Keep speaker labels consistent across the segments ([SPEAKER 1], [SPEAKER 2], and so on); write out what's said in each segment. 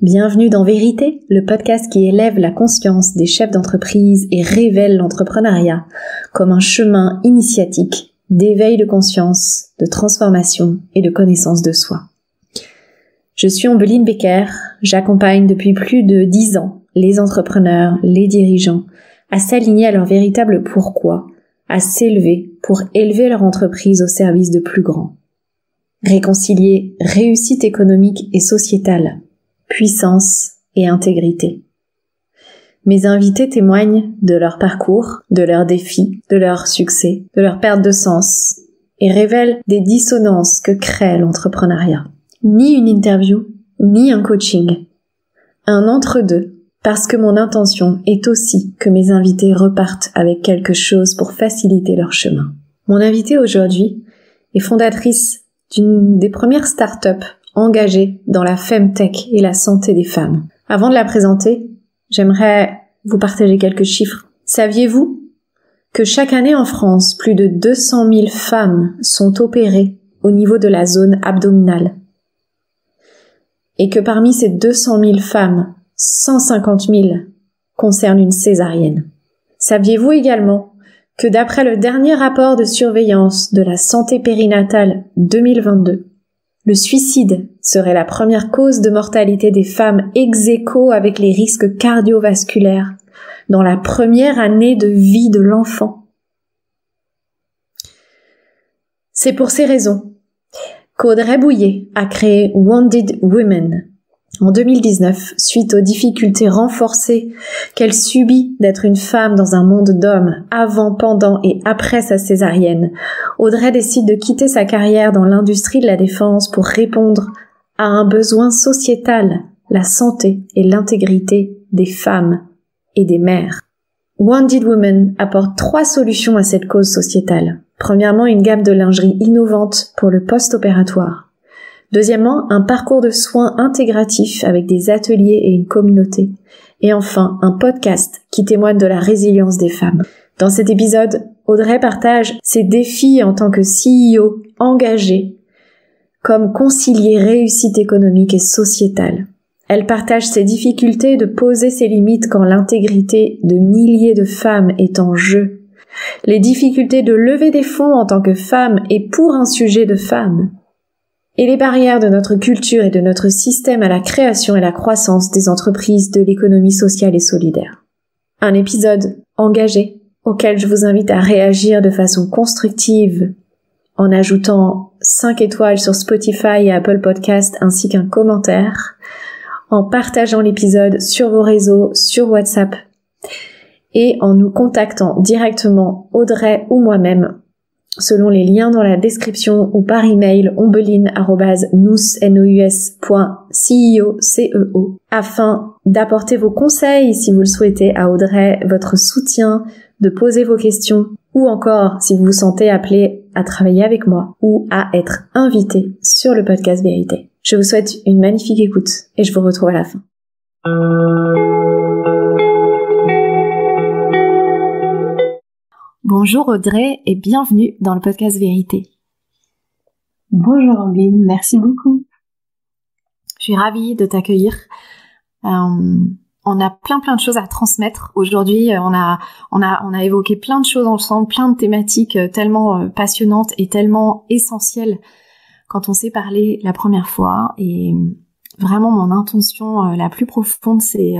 [SPEAKER 1] Bienvenue dans Vérité, le podcast qui élève la conscience des chefs d'entreprise et révèle l'entrepreneuriat comme un chemin initiatique d'éveil de conscience, de transformation et de connaissance de soi. Je suis Ombeline Becker, j'accompagne depuis plus de 10 ans les entrepreneurs, les dirigeants à s'aligner à leur véritable pourquoi, à s'élever pour élever leur entreprise au service de plus grands. Réconcilier réussite économique et sociétale, puissance et intégrité. Mes invités témoignent de leur parcours, de leurs défis, de leurs succès, de leur perte de sens et révèlent des dissonances que crée l'entrepreneuriat. Ni une interview, ni un coaching. Un entre-deux, parce que mon intention est aussi que mes invités repartent avec quelque chose pour faciliter leur chemin. Mon invitée aujourd'hui est fondatrice d'une des premières startups engagée dans la femtech et la santé des femmes. Avant de la présenter, j'aimerais vous partager quelques chiffres. Saviez-vous que chaque année en France, plus de 200 000 femmes sont opérées au niveau de la zone abdominale? Et que parmi ces 200 000 femmes, 150 000 concernent une césarienne. Saviez-vous également que d'après le dernier rapport de surveillance de la santé périnatale 2022, le suicide serait la première cause de mortalité des femmes ex aequo avec les risques cardiovasculaires dans la première année de vie de l'enfant? C'est pour ces raisons qu'Audrey Bouillet a créé Wounded Women en 2019, suite aux difficultés renforcées qu'elle subit d'être une femme dans un monde d'hommes avant, pendant et après sa césarienne. Audrey décide de quitter sa carrière dans l'industrie de la défense pour répondre à un besoin sociétal, la santé et l'intégrité des femmes et des mères. Wounded Women apporte 3 solutions à cette cause sociétale. Premièrement, une gamme de lingerie innovante pour le post-opératoire. Deuxièmement, un parcours de soins intégratif avec des ateliers et une communauté. Et enfin, un podcast qui témoigne de la résilience des femmes. Dans cet épisode, Audrey partage ses défis en tant que CEO engagée, comme concilier réussite économique et sociétale. Elle partage ses difficultés de poser ses limites quand l'intégrité de milliers de femmes est en jeu. Les difficultés de lever des fonds en tant que femme et pour un sujet de femme. Et les barrières de notre culture et de notre système à la création et la croissance des entreprises de l'économie sociale et solidaire. Un épisode engagé auquel je vous invite à réagir de façon constructive en ajoutant 5 étoiles sur Spotify et Apple Podcast ainsi qu'un commentaire, en partageant l'épisode sur vos réseaux, sur WhatsApp et en nous contactant directement Audrey ou moi-même selon les liens dans la description ou par email ombeline@nous.ceo afin d'apporter vos conseils si vous le souhaitez à Audrey, votre soutien, de poser vos questions ou encore si vous vous sentez appelé à travailler avec moi ou à être invité sur le podcast Vérité. Je vous souhaite une magnifique écoute et je vous retrouve à la fin. Bonjour Audrey et bienvenue dans le podcast Vérité.
[SPEAKER 2] Bonjour Ombeline, merci beaucoup.
[SPEAKER 1] Je suis ravie de t'accueillir. On a plein de choses à transmettre. Aujourd'hui, on a évoqué plein de choses ensemble, plein de thématiques tellement passionnantes et tellement essentielles quand on s'est parlé la première fois. Et vraiment, mon intention la plus profonde, c'est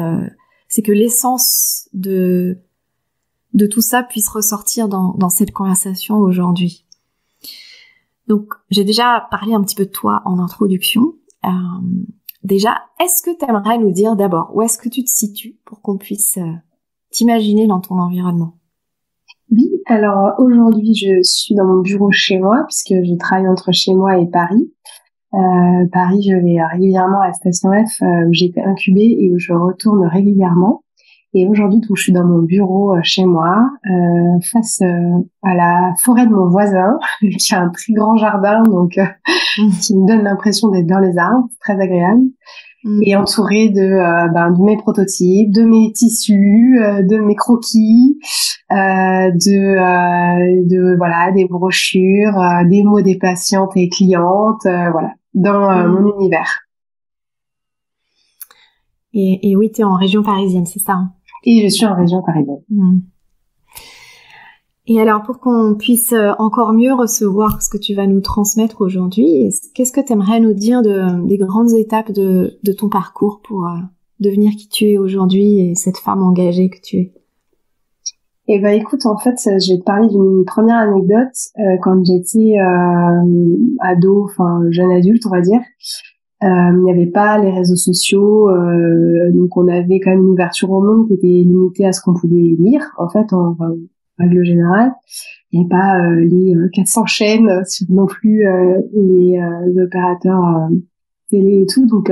[SPEAKER 1] que l'essence de tout ça puisse ressortir dans cette conversation aujourd'hui. Donc, j'ai déjà parlé un petit peu de toi en introduction. Déjà, est-ce que tu aimerais nous dire d'abord où est-ce que tu te situes pour qu'on puisse t'imaginer dans ton environnement?
[SPEAKER 2] Oui, alors aujourd'hui, je suis dans mon bureau chez moi puisque je travaille entre chez moi et Paris. Paris, je vais régulièrement à la station F où j'ai été incubée et où je retourne régulièrement. Et aujourd'hui, donc, je suis dans mon bureau chez moi, face à la forêt de mon voisin, qui a un très grand jardin, donc qui me donne l'impression d'être dans les arbres, c'est très agréable. et entourée de mes prototypes, de mes tissus, de mes croquis, voilà, des brochures, des mots des patientes et clientes, voilà, dans mon univers.
[SPEAKER 1] Et oui, tu es en région parisienne, c'est ça, hein?
[SPEAKER 2] Et je suis en région parisienne.
[SPEAKER 1] Et alors, pour qu'on puisse encore mieux recevoir ce que tu vas nous transmettre aujourd'hui, qu'est-ce que tu aimerais nous dire des grandes étapes de ton parcours pour devenir qui tu es aujourd'hui et cette femme engagée que tu es?
[SPEAKER 2] Eh ben, écoute, en fait, je vais te parler d'une première anecdote. Quand j'étais ado, enfin jeune adulte, on va dire, il n'y avait pas les réseaux sociaux, donc on avait quand même une ouverture au monde qui était limitée à ce qu'on pouvait lire, en fait, en règle générale. Il n'y a pas les 400 chaînes sur non plus les opérateurs télé et tout. Donc,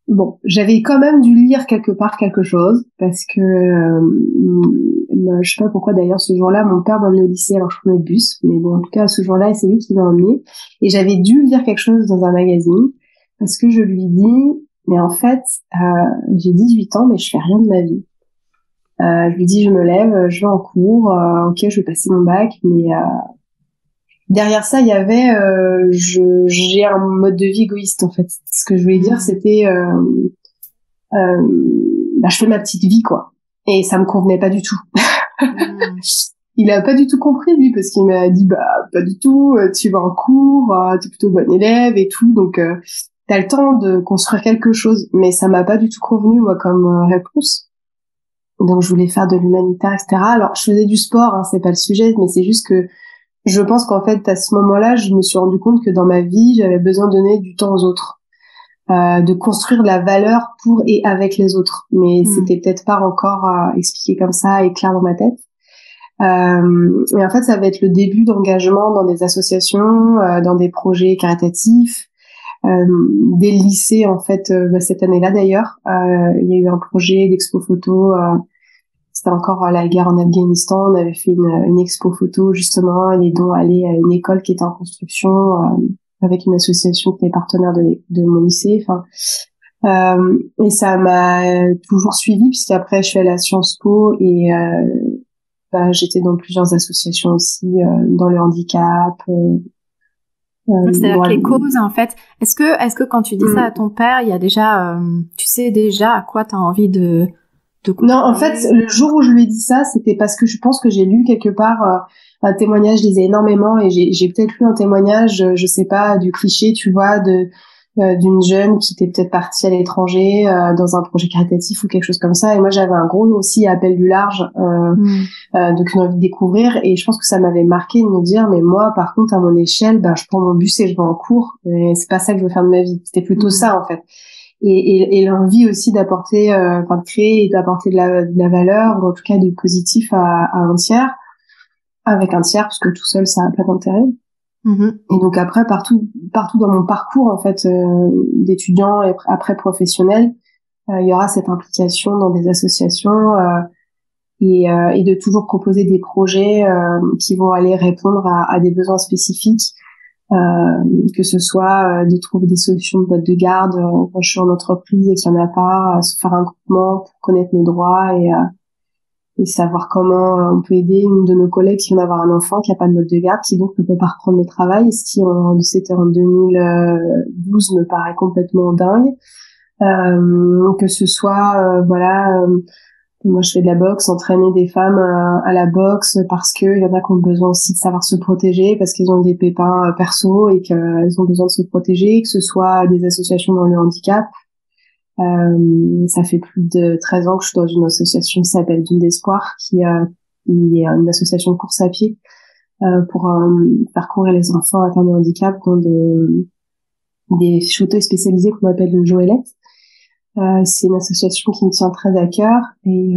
[SPEAKER 2] bon, j'avais quand même dû lire quelque part quelque chose parce que je sais pas pourquoi d'ailleurs ce jour-là, mon père m'a emmené au lycée alors je prenais le bus. Mais bon, en tout cas, ce jour-là, c'est lui qui m'a emmené. Et j'avais dû lire quelque chose dans un magazine parce que je lui dis, mais en fait, j'ai 18 ans, mais je fais rien de ma vie. Je lui dis, je me lève, je vais en cours, ok, je vais passer mon bac, mais derrière ça, il y avait, j'ai un mode de vie égoïste en fait. Ce que je voulais dire, c'était, je fais ma petite vie quoi, et ça me convenait pas du tout. Il a pas du tout compris lui parce qu'il m'a dit, pas du tout, tu vas en cours, t'es plutôt bonne élève et tout, donc t'as le temps de construire quelque chose, mais ça m'a pas du tout convenu moi comme réponse. Donc je voulais faire de l'humanitaire, etc. Alors je faisais du sport, hein, c'est pas le sujet, mais c'est juste que je pense qu'en fait à ce moment-là, je me suis rendu compte que dans ma vie, j'avais besoin de donner du temps aux autres, de construire de la valeur pour et avec les autres. Mais c'était peut-être pas encore expliqué comme ça et clair dans ma tête. Et en fait, ça va être le début d'engagement dans des associations, dans des projets caritatifs. Dès le lycée, en fait, cette année-là d'ailleurs, il y a eu un projet d'expo photo. C'était encore la guerre en Afghanistan. On avait fait une expo photo justement, et les dons allaient à une école qui était en construction avec une association qui est partenaire de mon lycée. Enfin, et ça m'a toujours suivi puisqu'après je suis allée à Sciences Po et j'étais dans plusieurs associations aussi dans le handicap.
[SPEAKER 1] C'est-à-dire que les causes, en fait, est-ce que quand tu dis ça à ton père, il y a déjà, tu sais déjà à quoi tu as envie de
[SPEAKER 2] Non, en fait, le jour où je lui ai dit ça, c'était parce que je pense que j'ai lu quelque part un témoignage, je lisais énormément et j'ai peut-être lu un témoignage, je sais pas, du cliché, tu vois, d'une jeune qui était peut-être partie à l'étranger dans un projet caritatif ou quelque chose comme ça. Et moi, j'avais un gros aussi appel du large, donc une envie de découvrir. Et je pense que ça m'avait marqué de me dire, mais moi, par contre, à mon échelle, je prends mon bus et je vais en cours. Et c'est pas ça que je veux faire de ma vie. C'était plutôt ça, en fait. Et l'envie aussi d'apporter, de créer et d'apporter de la valeur, ou en tout cas du positif à un tiers, avec un tiers, parce que tout seul, ça n'a pas d'intérêt. Et donc après, partout dans mon parcours, en fait, d'étudiant et après professionnel, il y aura cette implication dans des associations, et de toujours proposer des projets, qui vont aller répondre à des besoins spécifiques. Que ce soit de trouver des solutions de boîte de garde quand je suis en entreprise et qu'il n'y en a pas, se faire un groupement pour connaître nos droits et savoir comment on peut aider une de nos collègues qui vient d'avoir un enfant qui n'a pas de mode de garde, qui donc ne peut pas reprendre le travail, ce qui c'était en 2012 me paraît complètement dingue. Que ce soit moi je fais de la boxe, entraîner des femmes à la boxe parce que il y en a qui ont besoin aussi de savoir se protéger parce qu'ils ont des pépins perso et qu'elles ont besoin de se protéger, que ce soit des associations dans le handicap. Ça fait plus de 13 ans que je suis dans une association qui s'appelle Ville d'Espoir, qui est une association de course à pied pour faire courir les enfants atteints de handicap dans des fauteuils spécialisés qu'on appelle le Joëlette. C'est une association qui me tient très à cœur et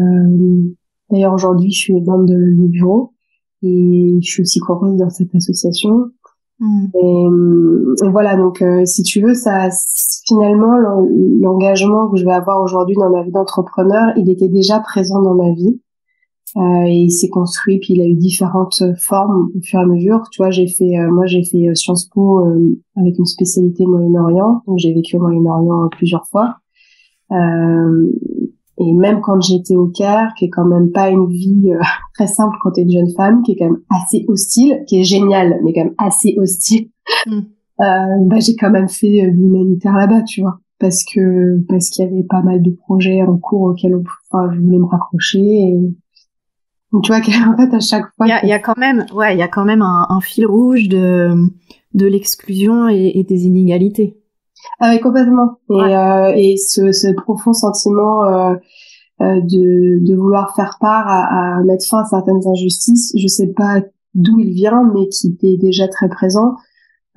[SPEAKER 2] d'ailleurs aujourd'hui je suis membre du bureau et je suis aussi coureuse dans cette association. Et voilà, donc si tu veux, ça finalement l'engagement que je vais avoir aujourd'hui dans ma vie d'entrepreneur, il était déjà présent dans ma vie et il s'est construit, puis il a eu différentes formes au fur et à mesure. Tu vois, j'ai fait Sciences Po avec une spécialité Moyen-Orient, donc j'ai vécu au Moyen-Orient plusieurs fois. Et même quand j'étais au Caire, qui est quand même pas une vie très simple quand t'es une jeune femme, qui est quand même assez hostile, qui est géniale, mais quand même assez hostile. J'ai quand même fait de l'humanitaire là-bas, tu vois, parce qu'il y avait pas mal de projets en cours auxquels je voulais me raccrocher. Et donc, tu vois, en fait, à chaque fois,
[SPEAKER 1] il y a quand même un fil rouge de l'exclusion et des inégalités.
[SPEAKER 2] Ah oui, complètement. Et ce profond sentiment de vouloir faire part à mettre fin à certaines injustices, je sais pas d'où il vient, mais qui était déjà très présent.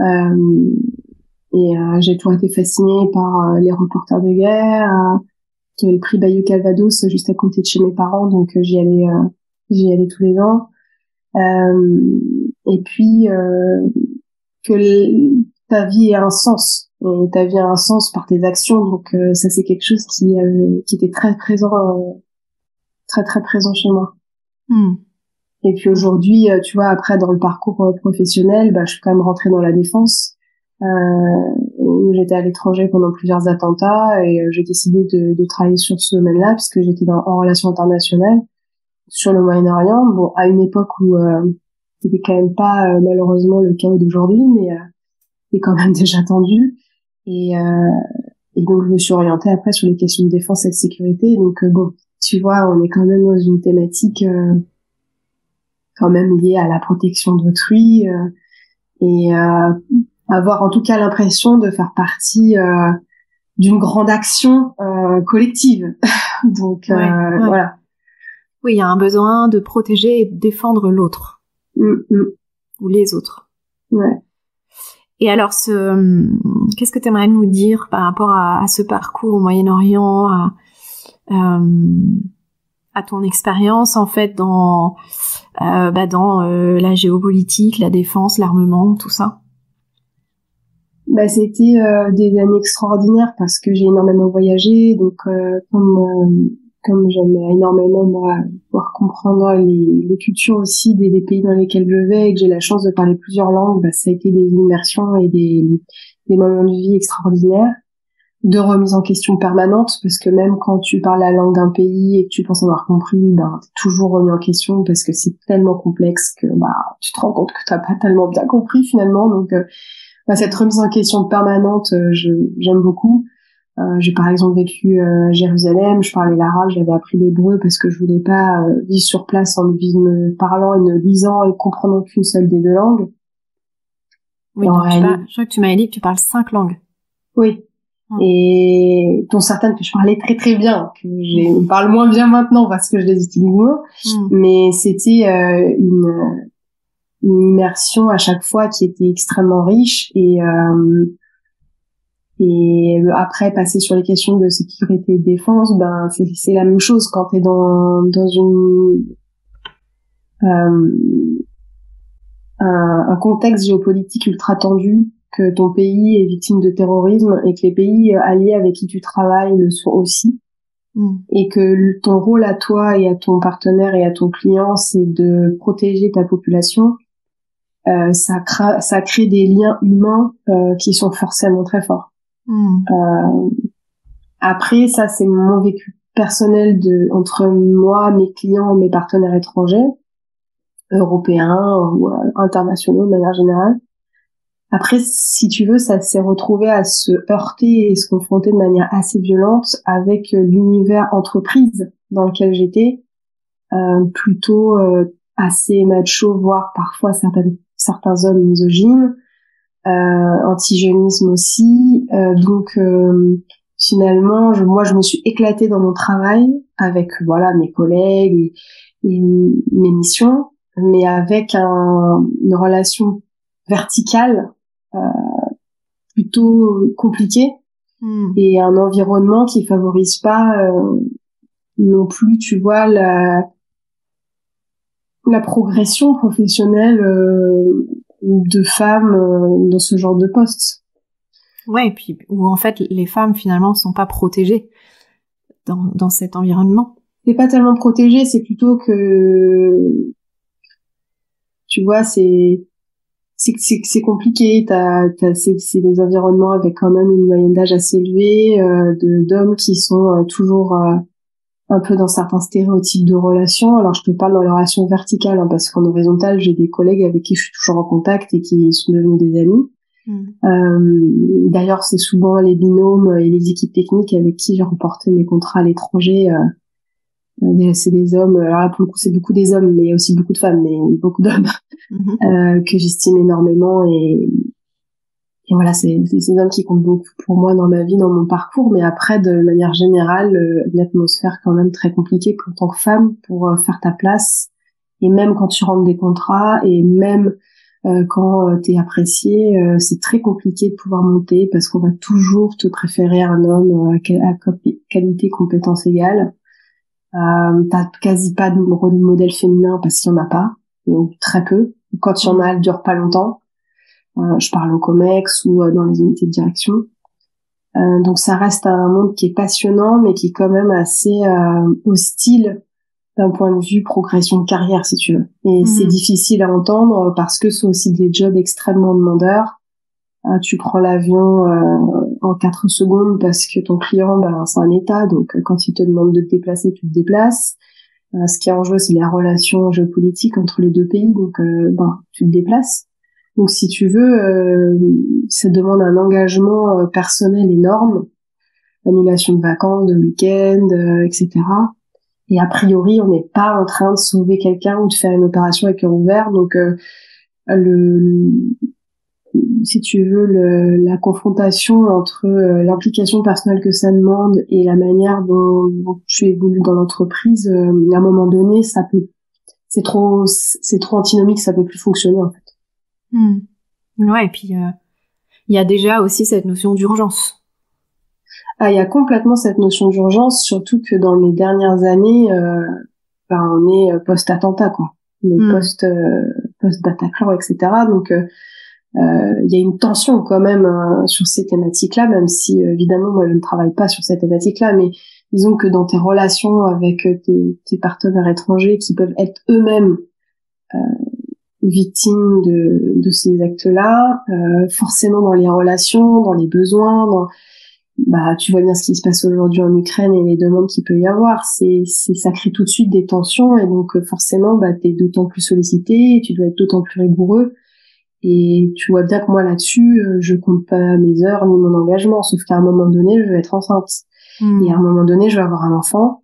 [SPEAKER 2] J'ai toujours été fascinée par les reporters de guerre, qui avait le prix Bayeux Calvados juste à côté de chez mes parents, donc j'y allais tous les ans. Et puis que ta vie ait un sens, et ta vie a un sens par tes actions, donc ça c'est quelque chose qui était très présent, très très présent chez moi. Et puis aujourd'hui, tu vois, après dans le parcours professionnel, je suis quand même rentrée dans la défense. J'étais à l'étranger pendant plusieurs attentats et j'ai décidé de travailler sur ce domaine-là puisque j'étais en relations internationales sur le Moyen-Orient. Bon, à une époque où c'était quand même pas malheureusement le cas d'aujourd'hui, mais c'est quand même déjà tendu. Et donc je me suis orientée après sur les questions de défense et de sécurité. Donc bon, tu vois, on est quand même dans une thématique quand même liée à la protection d'autrui et avoir en tout cas l'impression de faire partie d'une grande action collective. Donc voilà.
[SPEAKER 1] Oui, il y a un besoin de protéger et de défendre l'autre. Ou les autres.
[SPEAKER 2] Ouais.
[SPEAKER 1] Et alors, qu'est-ce que tu aimerais nous dire par rapport à ce parcours au Moyen-Orient, à ton expérience en fait dans la géopolitique, la défense, l'armement, tout ça?
[SPEAKER 2] C'était des années extraordinaires parce que j'ai énormément voyagé, donc comme j'aime énormément moi pouvoir comprendre les cultures aussi des pays dans lesquels je vais et que j'ai la chance de parler plusieurs langues, ça a été des immersions et des moments de vie extraordinaires, de remise en question permanente parce que même quand tu parles la langue d'un pays et que tu penses avoir compris, t'es toujours remis en question parce que c'est tellement complexe que tu te rends compte que t'as pas tellement bien compris finalement. Donc cette remise en question permanente, j'aime beaucoup. J'ai par exemple vécu à Jérusalem, je parlais l'arabe, j'avais appris l'hébreu parce que je voulais pas vivre sur place en ne parlant et ne lisant et comprenant qu'une seule des deux langues.
[SPEAKER 1] Oui, donc je crois que tu m'avais dit que tu parles 5 langues.
[SPEAKER 2] Oui. Et dont certaines que je parlais très très bien, que je parle moins bien maintenant parce que je les utilise moins. Mais c'était une immersion à chaque fois qui était extrêmement riche et après passer sur les questions de sécurité et de défense, c'est la même chose quand t'es dans un contexte géopolitique ultra tendu, que ton pays est victime de terrorisme et que les pays alliés avec qui tu travailles le sont aussi. Et que ton rôle à toi et à ton partenaire et à ton client, c'est de protéger ta population. Ça crée des liens humains qui sont forcément très forts. Après, ça c'est mon vécu personnel entre moi, mes clients, mes partenaires étrangers, européens ou internationaux de manière générale. Après, si tu veux, ça s'est retrouvé à se heurter et se confronter de manière assez violente avec l'univers entreprise dans lequel j'étais, plutôt assez macho, voire parfois certains hommes misogynes, anti-jeunisme aussi. Donc finalement, moi je me suis éclatée dans mon travail avec mes collègues et mes missions, mais avec une relation verticale plutôt compliquée et un environnement qui favorise pas non plus, tu vois, la progression professionnelle de femmes dans ce genre de poste.
[SPEAKER 1] Ouais, et puis où en fait les femmes finalement sont pas protégées dans cet environnement.
[SPEAKER 2] t'es pas tellement protégé, c'est plutôt que, tu vois, c'est compliqué. C'est des environnements avec quand même une moyenne d'âge assez élevée, d'hommes qui sont toujours un peu dans certains stéréotypes de relations. Alors je te parle dans les relations verticales, hein, parce qu'en horizontale, j'ai des collègues avec qui je suis toujours en contact et qui sont devenus des amis. D'ailleurs, c'est souvent les binômes et les équipes techniques avec qui j'ai remporté mes contrats à l'étranger. C'est des hommes. Alors là, pour le coup, c'est beaucoup des hommes, mais il y a aussi beaucoup de femmes, mais beaucoup d'hommes que j'estime énormément. Et voilà, c'est ces hommes qui comptent beaucoup pour moi dans ma vie, dans mon parcours. Mais après, de manière générale, une atmosphère quand même très compliquée en tant que femme pour faire ta place. Et même quand tu rentres des contrats, et même quand t'es apprécié, c'est très compliqué de pouvoir monter parce qu'on va toujours te préférer à un homme à qualité, compétence égale. T'as quasi pas de modèle féminin parce qu'il y en a pas, donc très peu. Quand il y en a, elle dure pas longtemps. Je parle au COMEX ou dans les unités de direction. Donc ça reste un monde qui est passionnant, mais qui est quand même assez hostile d'un point de vue progression de carrière, si tu veux. Et c'est difficile à entendre parce que ce sont aussi des jobs extrêmement demandeurs. Tu prends l'avion en 4 secondes parce que ton client, c'est un État, donc quand il te demande de te déplacer, tu te déplaces. Ce qui est en jeu, c'est la relation géopolitique entre les deux pays, donc tu te déplaces. Donc si tu veux, ça demande un engagement personnel énorme, annulation de vacances, de week-end, etc. Et a priori, on n'est pas en train de sauver quelqu'un ou de faire une opération à cœur ouvert. Donc, si tu veux, la confrontation entre l'implication personnelle que ça demande et la manière dont tu évolues dans l'entreprise, à un moment donné, c'est trop antinomique, ça peut plus fonctionner en fait.
[SPEAKER 1] Ouais, et puis il y a déjà aussi cette notion d'urgence.
[SPEAKER 2] Ah, il y a complètement cette notion d'urgence, surtout que dans mes dernières années, on est post-attentat, quoi. On est post-Bataclan, etc. Donc, il y a une tension quand même sur ces thématiques-là, même si, évidemment, moi, je ne travaille pas sur ces thématiques-là, mais disons que dans tes relations avec tes partenaires étrangers qui peuvent être eux-mêmes victimes de ces actes-là, forcément dans les relations, dans les besoins, tu vois bien ce qui se passe aujourd'hui en Ukraine et les demandes qu'il peut y avoir. Ça crée tout de suite des tensions et donc forcément, t'es d'autant plus sollicité, et tu dois être d'autant plus rigoureux. Et tu vois bien que moi là-dessus, je compte pas mes heures ni mon engagement, sauf qu'à un moment donné, je vais être enceinte. Et à un moment donné, je vais avoir un enfant.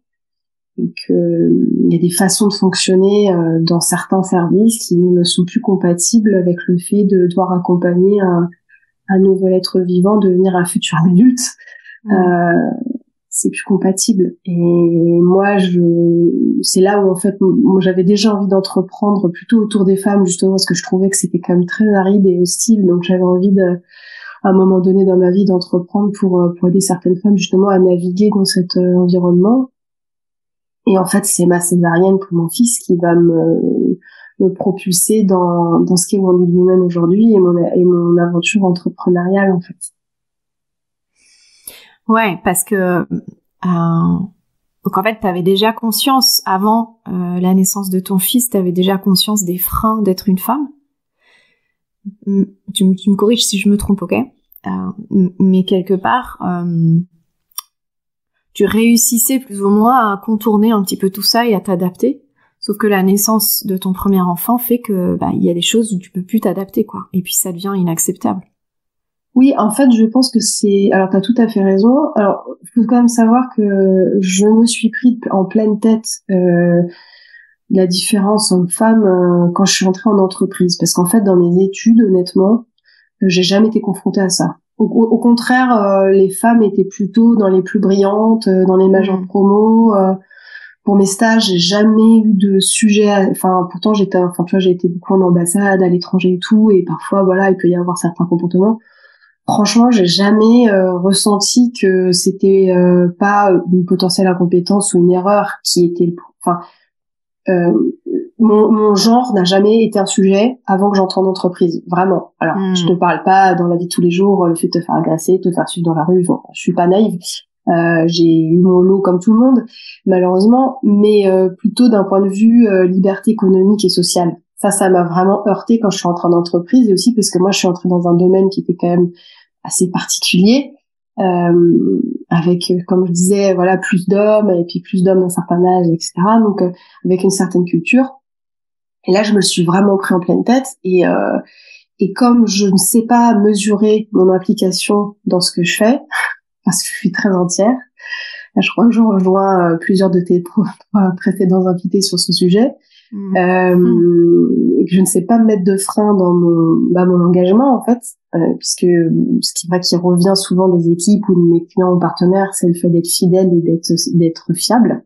[SPEAKER 2] Et il y a des façons de fonctionner dans certains services qui ne sont plus compatibles avec le fait de devoir accompagner un nouvel être vivant devenir un futur adulte. C'est plus compatible. Et moi, c'est là où en fait, moi, j'avais déjà envie d'entreprendre plutôt autour des femmes, justement, parce que je trouvais que c'était quand même très aride et hostile. Donc j'avais envie à un moment donné dans ma vie d'entreprendre pour aider certaines femmes justement à naviguer dans cet environnement. Et en fait, c'est ma césarienne pour mon fils qui va me propulser dans ce qu'est Wonder Woman aujourd'hui et mon aventure entrepreneuriale en fait.
[SPEAKER 1] Ouais, parce que donc en fait, t'avais déjà conscience avant la naissance de ton fils, t'avais déjà conscience des freins d'être une femme. Tu me corriges si je me trompe, ok? Mais quelque part, tu réussissais plus ou moins à contourner un petit peu tout ça et à t'adapter. Sauf que la naissance de ton premier enfant fait que il y a des choses où tu peux plus t'adapter, quoi. Et puis ça devient inacceptable.
[SPEAKER 2] Oui, en fait, je pense que alors t'as tout à fait raison. Alors, faut quand même savoir que je me suis pris en pleine tête la différence homme-femme quand je suis entrée en entreprise, parce qu'en fait, dans mes études, honnêtement, j'ai jamais été confrontée à ça. Au contraire, les femmes étaient plutôt dans les plus brillantes, dans les majeures promos. Pour mes stages, j'ai jamais eu de sujet. Pourtant, tu vois, j'ai été beaucoup en ambassade, à l'étranger et tout, et parfois, voilà, il peut y avoir certains comportements. Franchement, j'ai jamais ressenti que c'était pas une potentielle incompétence ou une erreur qui était mon genre n'a jamais été un sujet avant que j'entre en entreprise, vraiment. Alors, je te parle pas dans la vie de tous les jours, le fait de te faire agresser, de te faire suivre dans la rue, je suis pas naïve, J'ai eu mon lot comme tout le monde, malheureusement, mais plutôt d'un point de vue liberté économique et sociale. Ça m'a vraiment heurté quand je suis entrée en entreprise, et aussi parce que moi, je suis entrée dans un domaine qui était quand même assez particulier, avec, comme je disais, voilà, plus d'hommes, et puis plus d'hommes d'un certain âge, etc. Donc, avec une certaine culture. Et là, je me le suis vraiment pris en pleine tête, et comme je ne sais pas mesurer mon implication dans ce que je fais, parce que je suis très entière, je crois que je rejoins plusieurs de tes précédents invités sur ce sujet. Je ne sais pas me mettre de frein dans mon engagement, en fait, puisque ce qui revient souvent des équipes ou de mes clients ou partenaires, c'est le fait d'être fidèle et d'être fiable.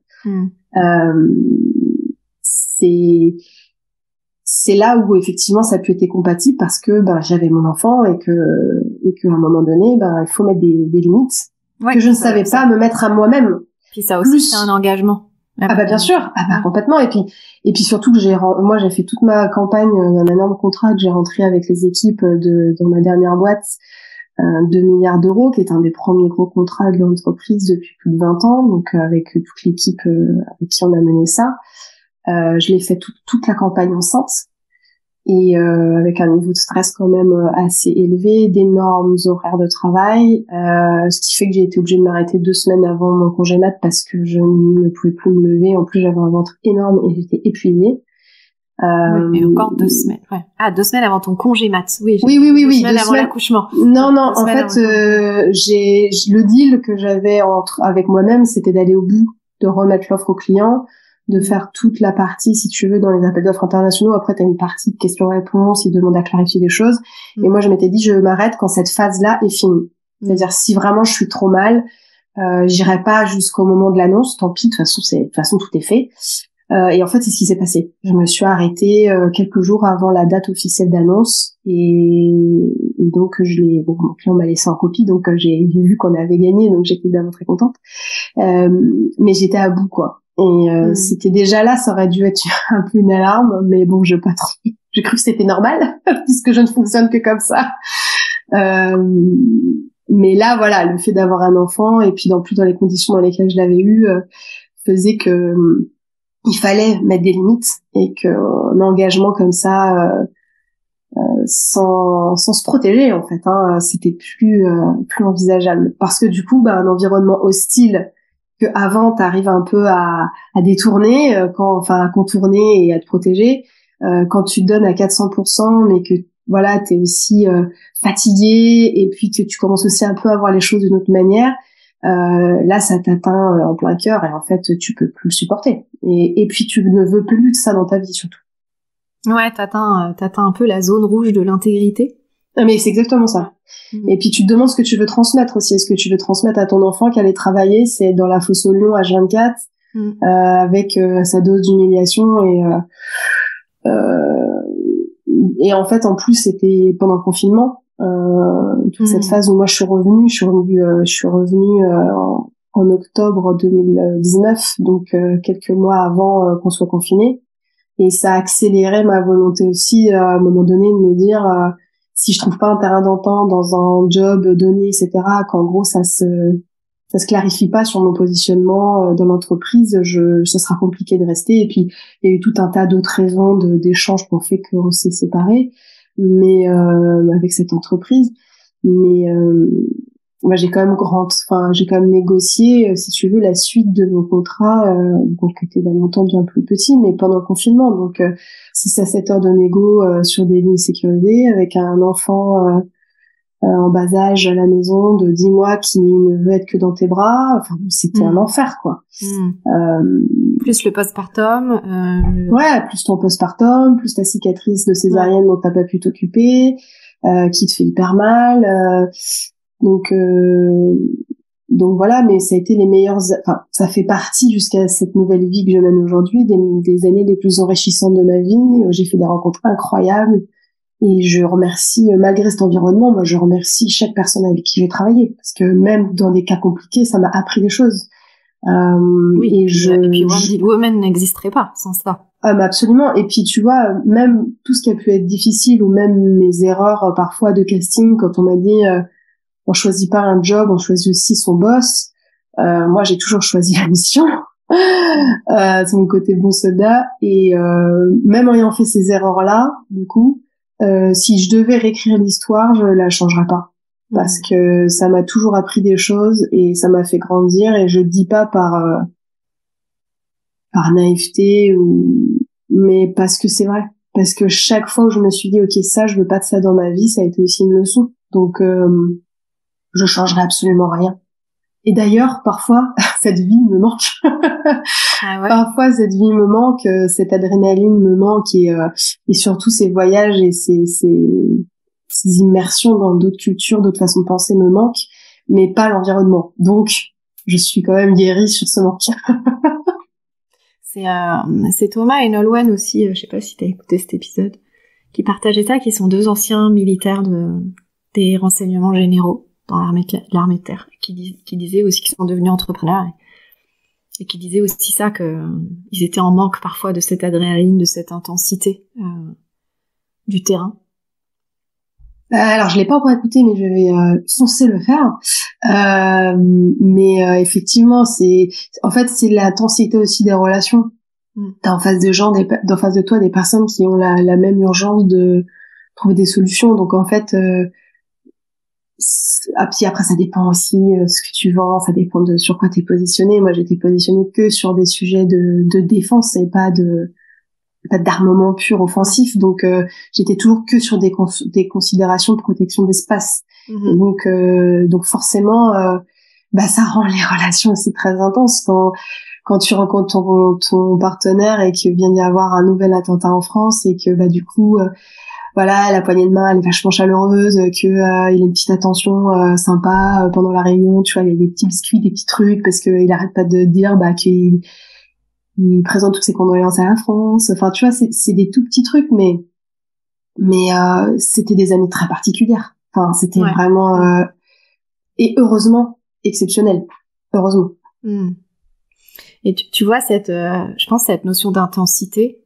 [SPEAKER 2] C'est là où effectivement ça a pu être compatible, parce que j'avais mon enfant, et qu'à un moment donné, il faut mettre des limites, que je ne savais pas me mettre à moi-même.
[SPEAKER 1] Puis ça aussi, c'est un engagement.
[SPEAKER 2] Bien sûr, complètement. Et puis surtout que moi j'ai fait toute ma campagne d'un énorme contrat que j'ai rentré avec les équipes dans ma dernière boîte, 2 milliards d'euros, qui est un des premiers gros contrats de l'entreprise depuis plus de 20 ans, donc avec toute l'équipe avec qui on a mené ça. Je l'ai fait toute la campagne enceinte, et avec un niveau de stress quand même assez élevé, d'énormes horaires de travail, ce qui fait que j'ai été obligée de m'arrêter 2 semaines avant mon congé mat, parce que je ne pouvais plus me lever. En plus, j'avais un ventre énorme et j'étais épuisée.
[SPEAKER 1] Et encore 2 semaines. Ouais. 2 semaines avant ton congé mat.
[SPEAKER 2] Oui.
[SPEAKER 1] 2 semaines avant l'accouchement.
[SPEAKER 2] Non, en fait, le deal que j'avais avec moi-même, c'était d'aller au bout, de remettre l'offre au client, de faire toute la partie, si tu veux, dans les appels d'offres internationaux. Après, tu as une partie de questions-réponses, ils demandent à clarifier des choses. Et moi, je m'étais dit, je m'arrête quand cette phase-là est finie. C'est-à-dire, si vraiment je suis trop mal, j'irai pas jusqu'au moment de l'annonce. Tant pis, de toute façon, tout est fait. Et en fait, c'est ce qui s'est passé. Je me suis arrêtée quelques jours avant la date officielle d'annonce, et donc mon client m'a laissé en copie, donc j'ai vu qu'on avait gagné, donc j'étais évidemment très contente. Mais j'étais à bout, quoi. Et c'était déjà là, ça aurait dû être un peu une alarme, mais bon, j'ai cru que c'était normal, puisque je ne fonctionne que comme ça. Mais là, voilà, le fait d'avoir un enfant, et puis dans les conditions dans lesquelles je l'avais eu, faisait que il fallait mettre des limites, et qu'un engagement comme ça, sans se protéger, en fait, c'était plus envisageable, parce que du coup, un environnement hostile que avant t'arrives un peu à détourner, à contourner et à te protéger, quand tu te donnes à 400%, mais que voilà, t'es aussi fatigué, et puis que tu commences aussi un peu à voir les choses d'une autre manière, là ça t'atteint en plein cœur, et en fait tu peux plus le supporter, et puis tu ne veux plus de ça dans ta vie, surtout.
[SPEAKER 1] Ouais, t'atteins un peu la zone rouge de l'intégrité.
[SPEAKER 2] Mais c'est exactement ça. Et puis tu te demandes ce que tu veux transmettre aussi. Est-ce que tu veux transmettre à ton enfant qu'aller travailler, c'est dans la fosse au lion H24, avec sa dose d'humiliation, et en fait, en plus, c'était pendant le confinement, toute cette phase où moi je suis revenue en octobre 2019, donc quelques mois avant qu'on soit confiné, et ça a accéléré ma volonté aussi à un moment donné de me dire, si je trouve pas un terrain d'entente dans un job donné, etc., qu'en gros ça se clarifie pas sur mon positionnement dans l'entreprise, ça sera compliqué de rester. Et puis il y a eu tout un tas d'autres raisons d'échanges qui ont fait qu'on s'est séparés, mais avec cette entreprise. Mais moi j'ai quand même négocié, si tu veux, la suite de mon contrat, qui était d'un montant bien plus petit, mais pendant le confinement. Donc 6 à 7 heures de négo sur des lignes sécurisées, avec un enfant en bas âge à la maison de 10 mois qui ne veut être que dans tes bras. Enfin, c'était un enfer, quoi.
[SPEAKER 1] Plus le postpartum.
[SPEAKER 2] Ouais, plus ton postpartum, plus ta cicatrice de césarienne dont t'as pas pu t'occuper, qui te fait hyper mal. Donc voilà, mais ça a été ça fait partie, jusqu'à cette nouvelle vie que je mène aujourd'hui, des années les plus enrichissantes de ma vie. J'ai fait des rencontres incroyables. Et je remercie, malgré cet environnement, moi je remercie chaque personne avec qui j'ai travaillé, parce que même dans des cas compliqués, ça m'a appris des choses.
[SPEAKER 1] Et puis Wounded Woman n'existerait pas sans ça.
[SPEAKER 2] Mais absolument. Et puis tu vois, même tout ce qui a pu être difficile, ou même mes erreurs parfois de casting, quand on m'a dit on choisit pas un job, on choisit aussi son boss. Moi, j'ai toujours choisi la mission. C'est mon côté bon soldat. Et même en ayant fait ces erreurs-là, du coup, si je devais réécrire l'histoire, je la changerais pas. Parce que ça m'a toujours appris des choses et ça m'a fait grandir. Et je dis pas par naïveté mais parce que c'est vrai. Parce que chaque fois où je me suis dit, ok, ça, je veux pas de ça dans ma vie, ça a été aussi une leçon. Donc, je changerai absolument rien. Et d'ailleurs, parfois, cette vie me manque.
[SPEAKER 1] Ah ouais.
[SPEAKER 2] Parfois, cette vie me manque, cette adrénaline me manque et surtout ces voyages et ces immersions dans d'autres cultures, d'autres façons de penser me manquent, mais pas l'environnement. Donc, je suis quand même guérie sur ce manque.
[SPEAKER 1] C'est Thomas et Nolwenn aussi, je sais pas si t'as écouté cet épisode, qui partageaient ça, qui sont 2 anciens militaires des renseignements généraux dans l'armée de terre, qui disaient aussi qu'ils sont devenus entrepreneurs et qui disaient aussi ça, que ils étaient en manque parfois de cette adrénaline, de cette intensité du terrain.
[SPEAKER 2] Alors, je l'ai pas encore écouté, mais je vais foncer le faire. Mais effectivement, c'est l'intensité aussi des relations. T'as en face d'en face de toi des personnes qui ont la même urgence de trouver des solutions. Donc en fait, puis après ça dépend aussi ce que tu vends, ça dépend de sur quoi t'es positionné. Moi, j'étais positionnée que sur des sujets de défense et pas d'armement pur offensif, donc j'étais toujours que sur des considérations de protection d'espace. Donc forcément ça rend les relations aussi très intenses quand tu rencontres ton partenaire et qu'il vient d'y avoir un nouvel attentat en France et que du coup voilà, la poignée de main elle est vachement chaleureuse, que il a une petite attention sympa pendant la réunion, tu vois, il y a des petits biscuits, des petits trucs, parce que il arrête pas de dire qu'il présente toutes ses condoléances à la France. Enfin, tu vois, c'est des tout petits trucs, mais c'était des années très particulières. Enfin, c'était vraiment et heureusement exceptionnel. Heureusement.
[SPEAKER 1] Et tu vois je pense cette notion d'intensité,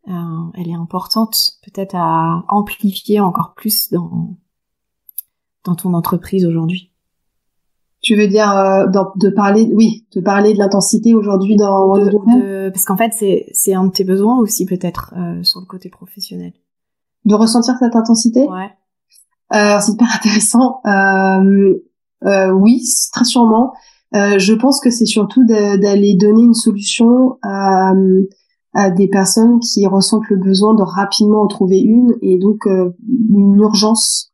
[SPEAKER 1] elle est importante, peut-être à amplifier encore plus dans ton entreprise aujourd'hui.
[SPEAKER 2] Tu veux dire de parler de l'intensité aujourd'hui dans le domaine,
[SPEAKER 1] parce qu'en fait c'est un de tes besoins aussi peut-être sur le côté professionnel.
[SPEAKER 2] De ressentir cette intensité.
[SPEAKER 1] Ouais.
[SPEAKER 2] C'est hyper intéressant. Oui, très sûrement. Je pense que c'est surtout d'aller donner une solution à des personnes qui ressentent le besoin de rapidement en trouver une, et donc une urgence.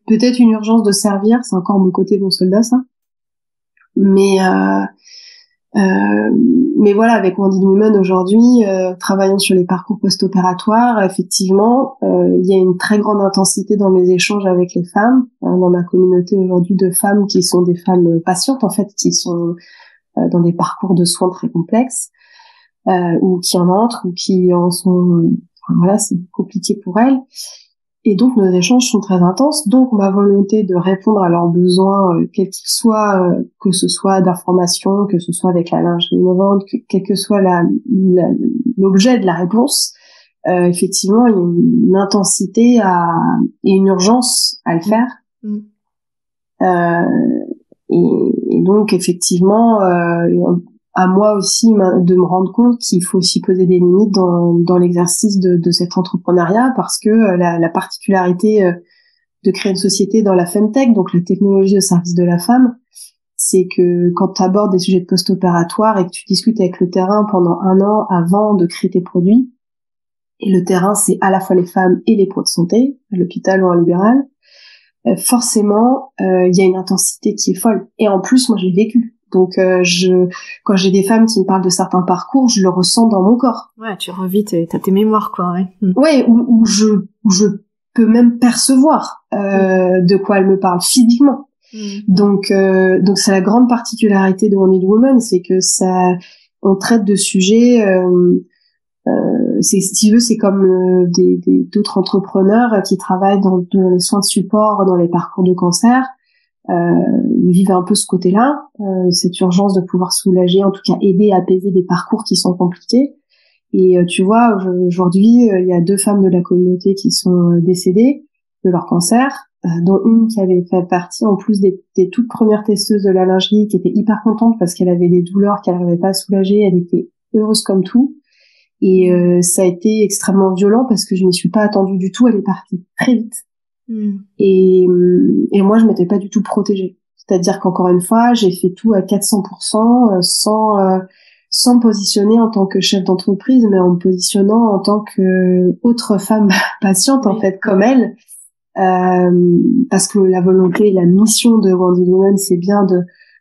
[SPEAKER 2] Peut-être une urgence de servir, c'est encore mon côté bon soldat, ça. Mais voilà, avec Wounded Women aujourd'hui, travaillant sur les parcours post-opératoires, effectivement, il y a une très grande intensité dans mes échanges avec les femmes, dans ma communauté aujourd'hui de femmes qui sont des femmes patientes, en fait, qui sont dans des parcours de soins très complexes, ou qui en entrent, ou qui en sont... voilà, c'est compliqué pour elles. Et donc, nos échanges sont très intenses. Donc, ma volonté de répondre à leurs besoins, quels qu'ils soient, que ce soit d'information, que ce soit avec la lingerie innovante, quel que soit l'objet de la réponse, effectivement, il y a une intensité et une urgence à le faire. Et donc, effectivement, à moi aussi de me rendre compte qu'il faut aussi poser des limites dans l'exercice de cet entrepreneuriat, parce que la particularité de créer une société dans la femtech, donc la technologie au service de la femme, c'est que quand tu abordes des sujets de post-opératoire et que tu discutes avec le terrain pendant 1 an avant de créer tes produits, et le terrain c'est à la fois les femmes et les pros de santé, à l'hôpital ou en libéral, forcément il y a une intensité qui est folle. Et en plus, moi je l'ai vécu. Donc quand j'ai des femmes qui me parlent de certains parcours, je le ressens dans mon corps.
[SPEAKER 1] Ouais, tu revis t'as tes mémoires, quoi. Ouais.
[SPEAKER 2] Ouais, où je peux même percevoir de quoi elles me parlent physiquement. Donc c'est la grande particularité de Wounded Women, c'est que on traite de sujets. Si tu veux, c'est comme d'autres entrepreneurs qui travaillent dans les soins de support, dans les parcours de cancer. Ils vivent un peu ce côté-là, cette urgence de pouvoir soulager, en tout cas aider à apaiser des parcours qui sont compliqués. Et tu vois, aujourd'hui, il y a 2 femmes de la communauté qui sont décédées de leur cancer. dont une qui avait fait partie en plus des toutes premières testeuses de la lingerie, qui était hyper contente parce qu'elle avait des douleurs qu'elle n'arrivait pas à soulager. Elle était heureuse comme tout. Et ça a été extrêmement violent parce que je m'y suis pas attendue du tout. Elle est partie très vite. Et moi, je m'étais pas du tout protégée. C'est-à-dire qu'encore une fois, j'ai fait tout à 400%, sans me positionner en tant que chef d'entreprise, mais en me positionnant en tant que autre femme patiente, en fait, comme elle. Parce que la volonté et la mission de Wendy Woman, c'est bien de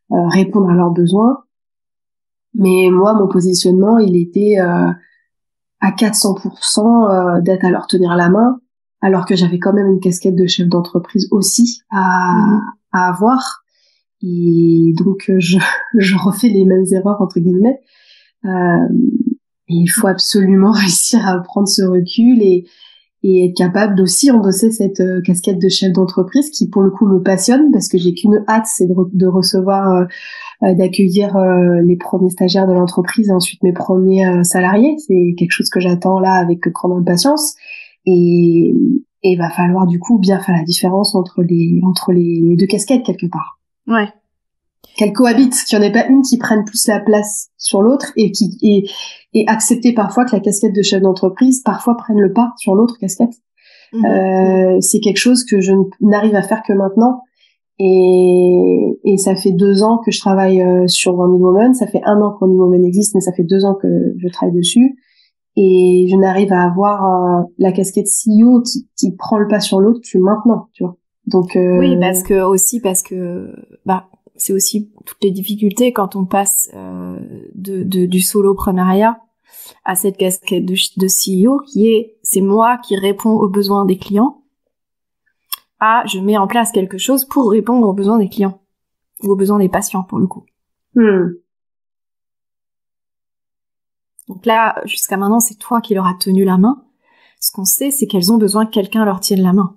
[SPEAKER 2] répondre à leurs besoins. Mais moi, mon positionnement, il était à 400% d'être à leur tenir la main, alors que j'avais quand même une casquette de chef d'entreprise aussi à avoir. Et donc, je refais les mêmes erreurs, entre guillemets. Et il faut absolument réussir à prendre ce recul et être capable d'aussi endosser cette casquette de chef d'entreprise qui, pour le coup, me passionne parce que j'ai qu'une hâte, c'est de recevoir, d'accueillir les premiers stagiaires de l'entreprise et ensuite mes premiers salariés. C'est quelque chose que j'attends là avec grande impatience. Et il va falloir du coup bien faire la différence entre les deux casquettes quelque part.
[SPEAKER 1] Ouais.
[SPEAKER 2] Qu'elles cohabitent, qu'il n'y en ait pas une qui prenne plus la place sur l'autre et accepter parfois que la casquette de chef d'entreprise parfois prenne le pas sur l'autre casquette. C'est quelque chose que je n'arrive à faire que maintenant. Et ça fait 2 ans que je travaille sur Wendy Woman. Ça fait 1 an que Wendy Woman existe, mais ça fait 2 ans que je travaille dessus. Et je n'arrive à avoir la casquette CEO qui prend le pas sur l'autre que maintenant, tu vois. Donc
[SPEAKER 1] oui, parce que c'est aussi toutes les difficultés quand on passe du soloprenariat à cette casquette de CEO c'est moi qui réponds aux besoins des clients, je mets en place quelque chose pour répondre aux besoins des clients ou aux besoins des patients pour le coup. Donc là, jusqu'à maintenant, c'est toi qui leur as tenu la main. Ce qu'on sait, c'est qu'elles ont besoin que quelqu'un leur tienne la main.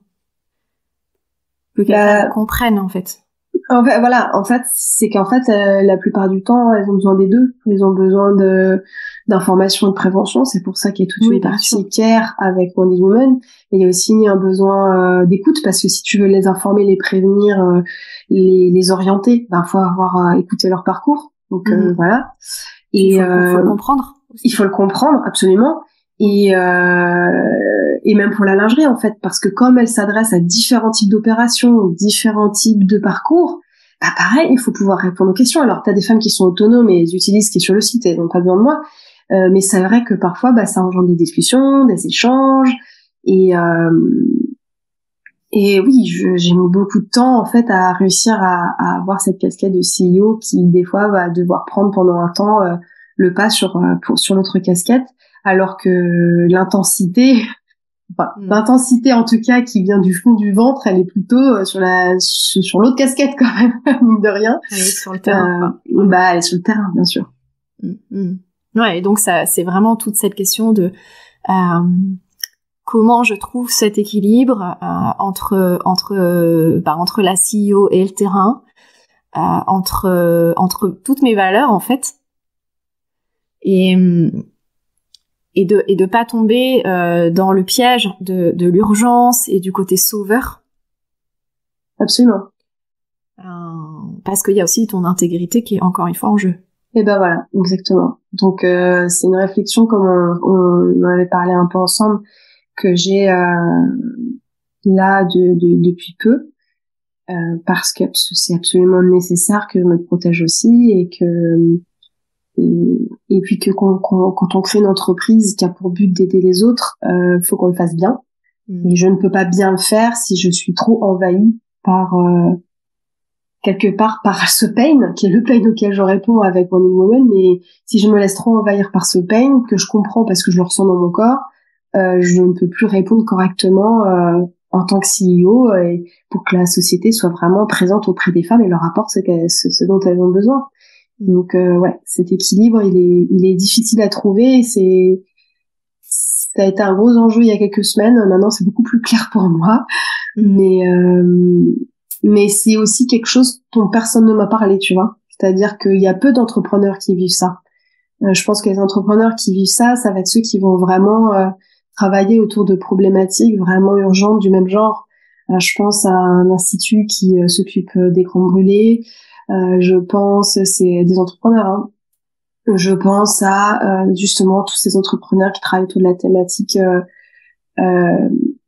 [SPEAKER 1] Que quelqu'un comprenne, en fait.
[SPEAKER 2] En fait, voilà. En fait, c'est qu'en fait, la plupart du temps, elles ont besoin des deux. Elles ont besoin d'informations et de prévention. C'est pour ça qu'il y a toute une partie care avec Wendy Woman. Et il y a aussi un besoin d'écoute parce que si tu veux les informer, les prévenir, les orienter, faut avoir écouté leur parcours. Donc voilà. Et
[SPEAKER 1] faut le comprendre.
[SPEAKER 2] Il faut le comprendre, absolument. Et même pour la lingerie, en fait, parce que comme elle s'adresse à différents types d'opérations, différents types de parcours, pareil, il faut pouvoir répondre aux questions. Alors, t'as des femmes qui sont autonomes et elles utilisent ce qui est sur le site et n'ont pas besoin de moi. Mais c'est vrai que parfois, ça engendre des discussions, des échanges. Et oui, j'ai mis beaucoup de temps, en fait, à réussir à avoir cette casquette de CEO qui, des fois, va devoir prendre pendant un temps le pas sur l'autre casquette, alors que l'intensité en tout cas qui vient du fond du ventre, elle est plutôt sur l'autre casquette quand même, mine de rien.
[SPEAKER 1] Elle est sur le terrain.
[SPEAKER 2] Elle est sur le terrain, bien sûr.
[SPEAKER 1] Ouais, et donc ça, c'est vraiment toute cette question de comment je trouve cet équilibre entre la CEO et le terrain, entre toutes mes valeurs en fait. Et de pas tomber dans le piège de l'urgence et du côté sauveur.
[SPEAKER 2] Absolument.
[SPEAKER 1] Parce qu'il y a aussi ton intégrité qui est encore une fois en jeu.
[SPEAKER 2] Et voilà, exactement. Donc c'est une réflexion comme on avait parlé un peu ensemble que j'ai là depuis peu parce que c'est absolument nécessaire que je me protège aussi et puis que quand on crée une entreprise qui a pour but d'aider les autres, faut qu'on le fasse bien. Et je ne peux pas bien le faire si je suis trop envahie par quelque part par ce pain, qui est le pain auquel je réponds avec Wendy Woman. Mais si je me laisse trop envahir par ce pain, que je comprends parce que je le ressens dans mon corps, je ne peux plus répondre correctement en tant que CEO et pour que la société soit vraiment présente auprès des femmes et leur apporte ce dont elles ont besoin. Donc cet équilibre, il est difficile à trouver. Ça a été un gros enjeu il y a quelques semaines. Maintenant, c'est beaucoup plus clair pour moi. Mais c'est aussi quelque chose dont personne ne m'a parlé, tu vois. C'est-à-dire qu'il y a peu d'entrepreneurs qui vivent ça. Je pense que les entrepreneurs qui vivent ça va être ceux qui vont vraiment travailler autour de problématiques vraiment urgentes du même genre. Je pense à un institut qui s'occupe d'écrans brûlés. Je pense, c'est des entrepreneurs, hein. Je pense à justement tous ces entrepreneurs qui travaillent autour de la thématique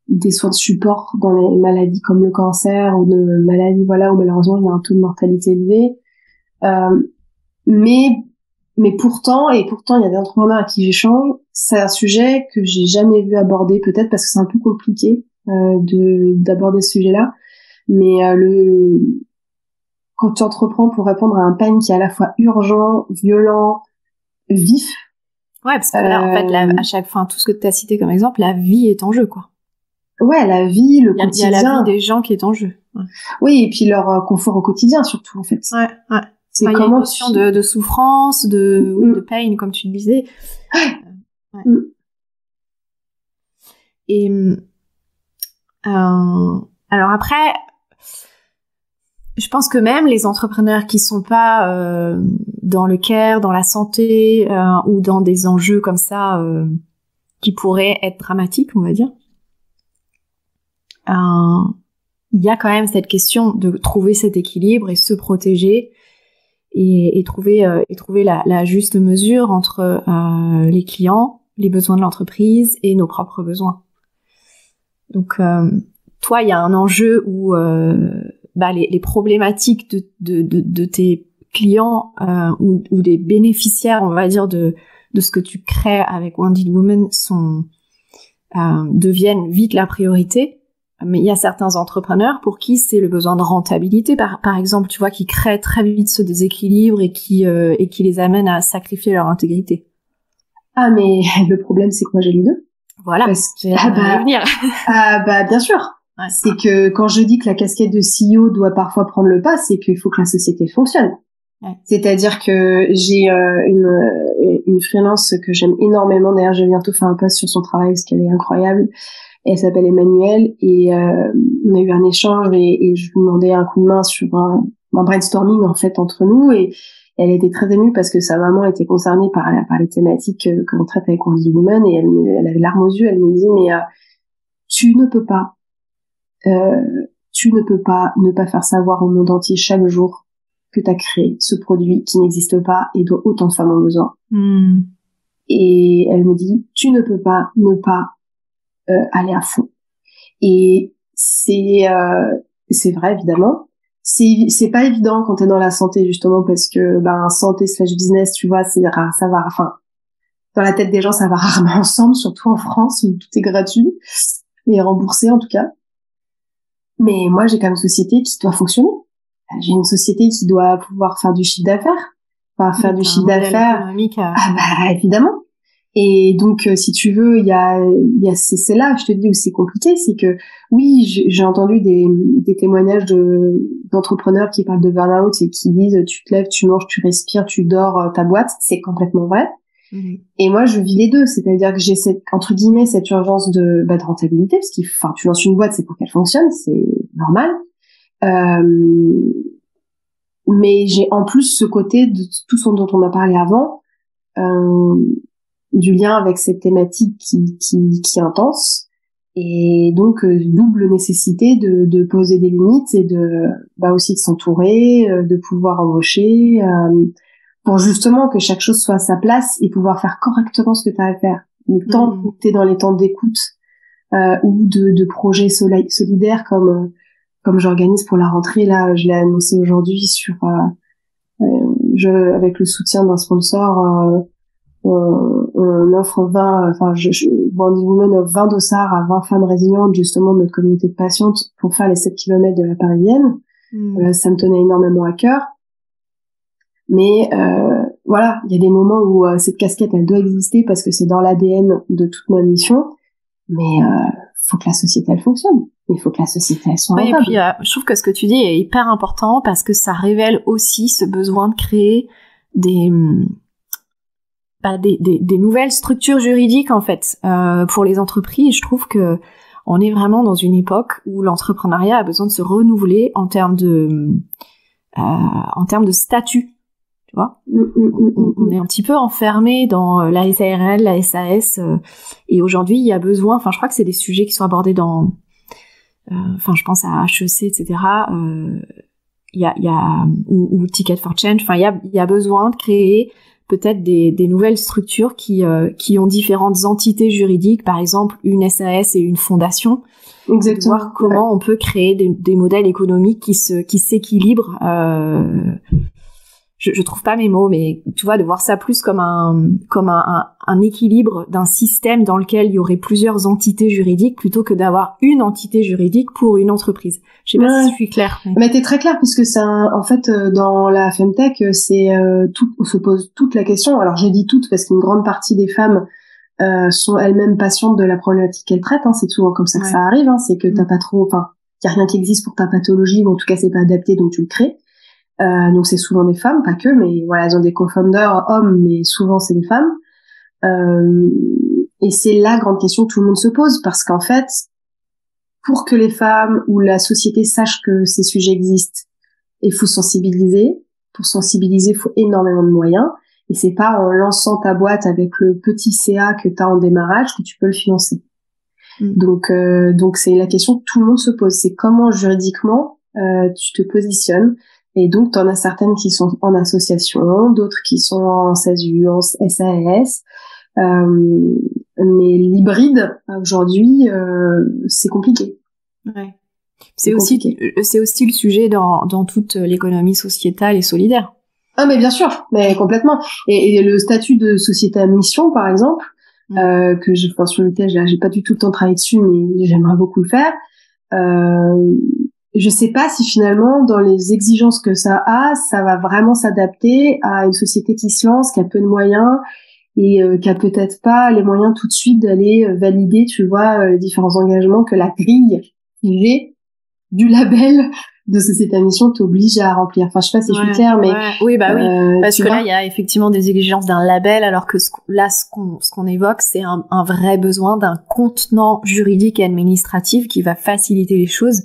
[SPEAKER 2] des soins de support dans les maladies comme le cancer ou de maladies où malheureusement il y a un taux de mortalité élevé. Mais pourtant il y a des entrepreneurs à qui j'échange, c'est un sujet que j'ai jamais vu aborder, peut-être parce que c'est un peu compliqué d'aborder ce sujet-là, mais quand tu entreprends pour répondre à un pain qui est à la fois urgent, violent, vif.
[SPEAKER 1] Ouais, parce que là, en fait, à chaque fois, tout ce que tu as cité comme exemple, la vie est en jeu, quoi.
[SPEAKER 2] Ouais, la vie, le quotidien.
[SPEAKER 1] Il y a la vie des gens qui est en jeu. Ouais.
[SPEAKER 2] Oui, et puis leur confort au quotidien, surtout, en fait.
[SPEAKER 1] Ouais.
[SPEAKER 2] C'est
[SPEAKER 1] comment il y a une notion de souffrance, de pain, comme tu le disais. Ouais. Et alors après, je pense que même les entrepreneurs qui sont pas dans le care, dans la santé ou dans des enjeux comme ça qui pourraient être dramatiques, on va dire, il y a quand même cette question de trouver cet équilibre et se protéger et trouver la juste mesure entre les clients, les besoins de l'entreprise et nos propres besoins. Donc toi, il y a un enjeu où les problématiques de tes clients ou des bénéficiaires, on va dire, de ce que tu crées avec Wounded Woman deviennent vite la priorité. Mais il y a certains entrepreneurs pour qui c'est le besoin de rentabilité, par exemple, tu vois, qui créent très vite ce déséquilibre et qui les amènent à sacrifier leur intégrité.
[SPEAKER 2] Ah, mais le problème, c'est que moi, j'ai les deux.
[SPEAKER 1] Voilà.
[SPEAKER 2] Venir. Bien sûr. Ouais. C'est que quand je dis que la casquette de CEO doit parfois prendre le pas, c'est qu'il faut que la société fonctionne. Ouais. C'est-à-dire que j'ai une freelance que j'aime énormément. D'ailleurs, je vais bientôt faire un post sur son travail parce qu'elle est incroyable. Elle s'appelle Emmanuelle et on a eu un échange et je lui demandais un coup de main sur un brainstorming en fait entre nous et elle était très émue parce que sa maman était concernée par les thématiques que l'on traite avec Wounded Woman et elle avait larmes aux yeux. Elle me disait mais tu ne peux pas ne pas faire savoir au monde entier chaque jour que tu as créé ce produit qui n'existe pas et dont autant de femmes ont besoin. Et elle me dit tu ne peux pas ne pas aller à fond. Et c'est vrai évidemment. C'est pas évident quand t'es dans la santé justement parce que santé / business, tu vois, ça va, enfin dans la tête des gens ça va rarement ensemble, surtout en France où tout est gratuit et remboursé en tout cas. Mais moi j'ai quand même une société qui doit fonctionner. J'ai une société qui doit pouvoir faire du chiffre d'affaires, faire du chiffre d'affaires. Évidemment. Et donc, si tu veux, il y a c'est là, je te dis, où c'est compliqué, c'est que, oui, j'ai entendu des témoignages d'entrepreneurs qui parlent de burn-out et qui disent, tu te lèves, tu manges, tu respires, tu dors, ta boîte, c'est complètement vrai. Et moi, je vis les deux, c'est-à-dire que j'ai entre guillemets, cette urgence de rentabilité, parce tu lances une boîte, c'est pour qu'elle fonctionne, c'est normal. Mais j'ai en plus ce côté de tout ce dont on a parlé avant, du lien avec cette thématique qui est intense et donc double nécessité de poser des limites et de aussi de s'entourer, de pouvoir embaucher pour justement que chaque chose soit à sa place et pouvoir faire correctement ce que tu as à faire. Mais tant que tu es dans les temps d'écoute ou de projets solidaires comme j'organise pour la rentrée là, je l'ai annoncé aujourd'hui sur avec le soutien d'un sponsor on offre 20, Wounded Woman offre 20 dossards à 20 femmes résilientes, justement, de notre communauté de patientes pour faire les 7 km de la Parisienne. Ça me tenait énormément à cœur. Mais, voilà, il y a des moments où cette casquette, elle doit exister parce que c'est dans l'ADN de toute ma mission. Mais, faut que la société, elle fonctionne. Il faut que la société, elle soit rentable.
[SPEAKER 1] Et puis, je trouve que ce que tu dis est hyper important parce que ça révèle aussi ce besoin de créer des nouvelles structures juridiques en fait pour les entreprises. Je trouve que on est vraiment dans une époque où l'entrepreneuriat a besoin de se renouveler en termes de statut, tu vois. On est un petit peu enfermé dans la SARL, la SAS et aujourd'hui il y a besoin, je crois que c'est des sujets qui sont abordés dans enfin je pense à HEC, etc. Il y a ou Ticket for Change. Enfin il y a besoin de créer peut-être des nouvelles structures qui ont différentes entités juridiques, par exemple une SAS et une fondation.
[SPEAKER 2] Exactement.
[SPEAKER 1] De voir comment on peut créer des modèles économiques qui s'équilibrent. Je trouve pas mes mots, mais tu vois, de voir ça plus comme un équilibre d'un système dans lequel il y aurait plusieurs entités juridiques plutôt que d'avoir une entité juridique pour une entreprise. Je sais pas si je suis claire.
[SPEAKER 2] Mais t'es très claire, puisque c'est en fait, dans la Femtech, c'est on se pose toute la question. Alors j'ai dit toutes parce qu'une grande partie des femmes sont elles-mêmes patientes de la problématique qu'elles traitent. Hein. C'est souvent comme ça que ça arrive. Hein. C'est que t'as pas trop, enfin, y a rien qui existe pour ta pathologie, ou en tout cas c'est pas adapté, donc tu le crées. Donc c'est souvent des femmes, pas que, mais voilà, elles ont des co-founders hommes, mais souvent c'est des femmes. Et c'est la grande question que tout le monde se pose, parce qu'en fait, pour que les femmes ou la société sachent que ces sujets existent, il faut sensibiliser. Pour sensibiliser, il faut énormément de moyens. Et c'est pas en lançant ta boîte avec le petit CA que tu as en démarrage que tu peux le financer. Donc c'est la question que tout le monde se pose. C'est comment juridiquement tu te positionnes. Et donc, t'en as certaines qui sont en association, d'autres qui sont en SASU, en SAS. Mais l'hybride, aujourd'hui, c'est compliqué.
[SPEAKER 1] Ouais. C'est aussi le sujet dans toute l'économie sociétale et solidaire.
[SPEAKER 2] Ah, mais bien sûr, mais complètement. Et le statut de société à mission, par exemple, que sur lequel j'ai pas du tout le temps de travailler dessus, mais j'aimerais beaucoup le faire. Je sais pas si finalement, dans les exigences que ça a, ça va vraiment s'adapter à une société qui se lance, qui a peu de moyens et qui a peut-être pas les moyens tout de suite d'aller valider, tu vois, les différents engagements que la grille privée du label de société à mission t'oblige à remplir. Enfin, je sais pas si je suis claire, mais
[SPEAKER 1] oui, parce que là, il y a effectivement des exigences d'un label, alors que ce qu'on évoque, c'est un vrai besoin d'un contenant juridique et administratif qui va faciliter les choses.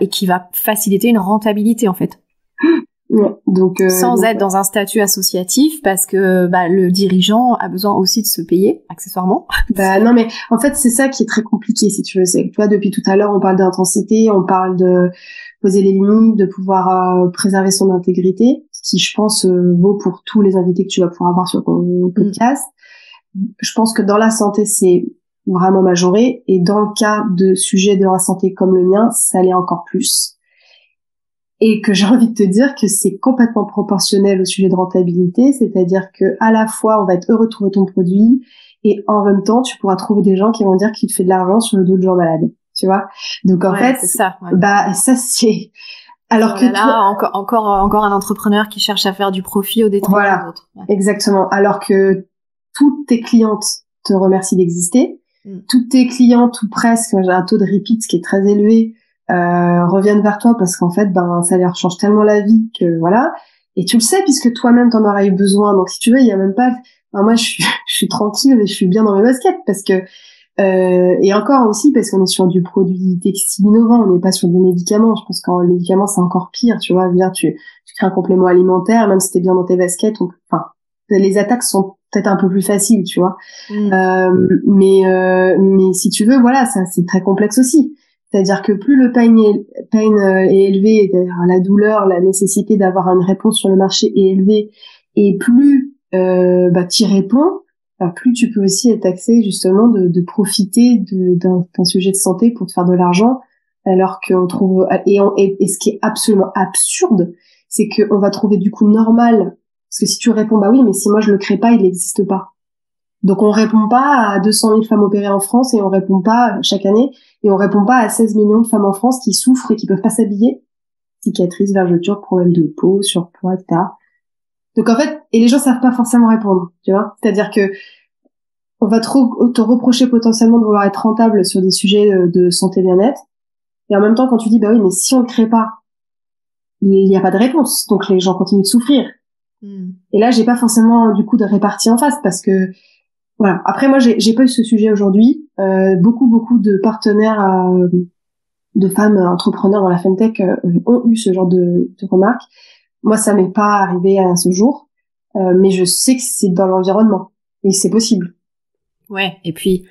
[SPEAKER 1] Et qui va faciliter une rentabilité en fait.
[SPEAKER 2] Ouais, donc
[SPEAKER 1] sans être dans un statut associatif, parce que le dirigeant a besoin aussi de se payer accessoirement.
[SPEAKER 2] Non, mais en fait c'est ça qui est très compliqué, si tu veux. C'est que, tu vois, depuis tout à l'heure on parle d'intensité, on parle de poser les limites, de pouvoir préserver son intégrité, ce qui je pense vaut pour tous les invités que tu vas pouvoir avoir sur ton podcast. Je pense que dans la santé c'est vraiment majoré, et dans le cas de sujets de la santé comme le mien, ça l'est encore plus. Et que j'ai envie de te dire que c'est complètement proportionnel au sujet de rentabilité, c'est-à-dire que à la fois on va être heureux de trouver ton produit, et en même temps tu pourras trouver des gens qui vont dire qu'il te fait de l'argent sur le dos de gens malades, tu vois. Donc en fait,
[SPEAKER 1] c'est ça.
[SPEAKER 2] Ça c'est alors que
[SPEAKER 1] là, encore un entrepreneur qui cherche à faire du profit au détriment des autres.
[SPEAKER 2] Ouais. Exactement. Alors que toutes tes clientes te remercient d'exister. Toutes tes clientes, ou presque, j'ai un taux de repeat qui est très élevé, reviennent vers toi parce qu'en fait, ça leur change tellement la vie que voilà. Et tu le sais puisque toi-même t'en aurais eu besoin. Donc si tu veux, il y a même pas. Moi, je suis tranquille et je suis bien dans mes baskets parce que et encore aussi parce qu'on est sur du produit textile innovant, on n'est pas sur du médicament. Je pense qu'en médicament c'est encore pire. Tu vois, tu crées un complément alimentaire, même si t'es bien dans tes baskets. Enfin, les attaques sont peut-être un peu plus facile, tu vois. Mais si tu veux, voilà, ça c'est très complexe aussi. C'est-à-dire que plus le pain est élevé, c'est-à-dire la douleur, la nécessité d'avoir une réponse sur le marché est élevée, et plus t'y réponds, plus tu peux aussi être taxé justement de profiter d'un sujet de santé pour te faire de l'argent, alors qu'on trouve et ce qui est absolument absurde, c'est qu'on va trouver du coup normal. Parce que si tu réponds, oui, mais si moi je le crée pas, il n'existe pas. Donc on répond pas à 200 000 femmes opérées en France, et on répond pas chaque année, et on répond pas à 16 millions de femmes en France qui souffrent et qui peuvent pas s'habiller. Cicatrices, vergetures, problèmes de peau, surpoids, etc. Donc en fait, et les gens savent pas forcément répondre, tu vois. C'est-à-dire que on va te reprocher potentiellement de vouloir être rentable sur des sujets de santé bien-être, et en même temps quand tu dis, oui, mais si on le crée pas, il n'y a pas de réponse, donc les gens continuent de souffrir. Et là, j'ai pas forcément du coup de répartie en face, parce que voilà. Après, moi, j'ai pas eu ce sujet aujourd'hui. Beaucoup de partenaires de femmes entrepreneurs dans la Femtech ont eu ce genre de remarques. Moi, ça m'est pas arrivé à ce jour, mais je sais que c'est dans l'environnement et c'est possible.
[SPEAKER 1] Ouais. Et puis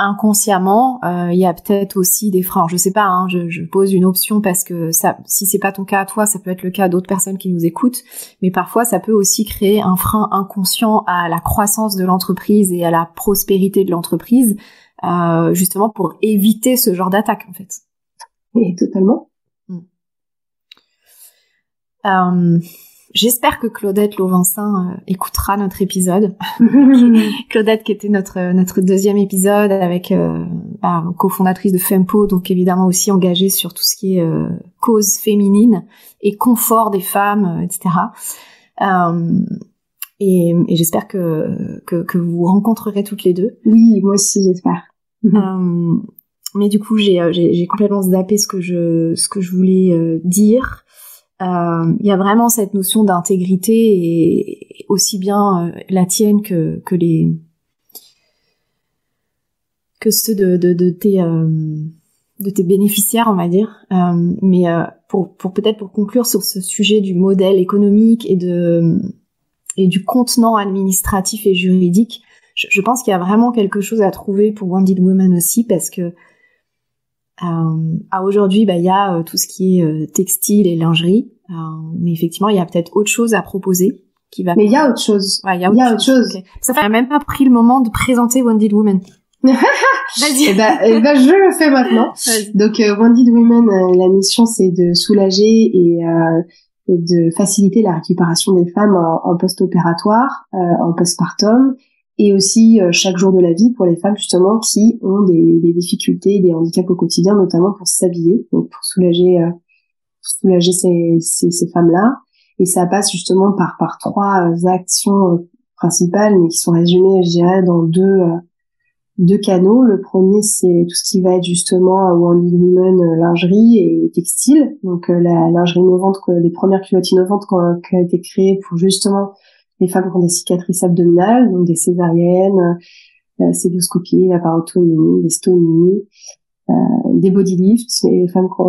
[SPEAKER 1] inconsciemment, il y a peut-être aussi des freins. Je sais pas, hein, je pose une option parce que ça, si c'est pas ton cas à toi, ça peut être le cas d'autres personnes qui nous écoutent. Mais parfois, ça peut aussi créer un frein inconscient à la croissance de l'entreprise et à la prospérité de l'entreprise, justement pour éviter ce genre d'attaque, en fait.
[SPEAKER 2] Et totalement.
[SPEAKER 1] J'espère que Claudette Lauvencin écoutera notre épisode. Claudette qui était notre deuxième épisode avec cofondatrice de Fempo, donc évidemment aussi engagée sur tout ce qui est cause féminine et confort des femmes, etc. Et j'espère que vous vous rencontrerez toutes les deux.
[SPEAKER 2] Oui, moi aussi j'espère.
[SPEAKER 1] Mais du coup j'ai complètement zappé ce que je voulais dire. Il y a vraiment cette notion d'intégrité et aussi bien la tienne que ceux de tes bénéficiaires, on va dire. Mais pour conclure sur ce sujet du modèle économique et du contenant administratif et juridique, je pense qu'il y a vraiment quelque chose à trouver pour Wounded Women aussi, parce que à aujourd'hui, il y a tout ce qui est textile et lingerie, mais effectivement, il y a peut-être autre chose à proposer qui va.
[SPEAKER 2] Mais il y a autre chose.
[SPEAKER 1] Ouais, il y a autre chose. Okay. Ça fait même pas pris le moment de présenter Wounded Women. Vas-y.
[SPEAKER 2] Eh ben, je le fais maintenant. Donc, Wounded Women, la mission, c'est de soulager et de faciliter la récupération des femmes en post-opératoire, en postpartum, et aussi chaque jour de la vie pour les femmes justement qui ont des difficultés, des handicaps au quotidien, notamment pour s'habiller, donc pour soulager ces femmes-là. Et ça passe justement par trois actions principales, mais qui sont résumées, je dirais, dans deux canaux. Le premier, c'est tout ce qui va être justement Wounded Women lingerie et textile. Donc la lingerie innovante, les premières culottes innovantes qui ont été créées pour justement les femmes qui ont des cicatrices abdominales, donc des césariennes, célioscopies, laparotomies, des stomies, des body lifts, et les femmes qui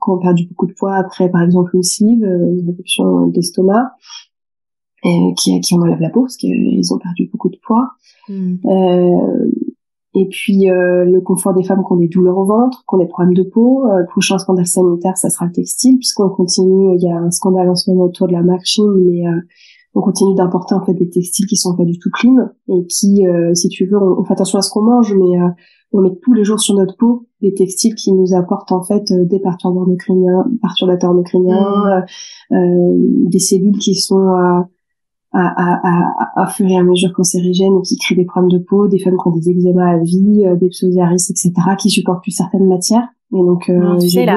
[SPEAKER 2] ont perdu beaucoup de poids après, par exemple, une sleeve, une réduction d'estomac, qui en enlève la peau parce qu'ils ont perdu beaucoup de poids. Et puis le confort des femmes qui ont des douleurs au ventre, qui ont des problèmes de peau. Le prochain scandale sanitaire, ça sera le textile, puisqu'on continue. Il y a un scandale en ce moment autour de la marque Shein, mais on continue d'importer en fait des textiles qui sont pas du tout clean et qui, si tu veux, on fait attention à ce qu'on mange, mais on met tous les jours sur notre peau des textiles qui nous apportent en fait des perturbateurs endocriniens, des cellules qui sont à fur et à mesure cancérigènes et qui créent des problèmes de peau, des femmes qui ont des eczémas à vie, des psoriasis, etc., qui supportent plus certaines matières. Et donc,
[SPEAKER 1] tu sais,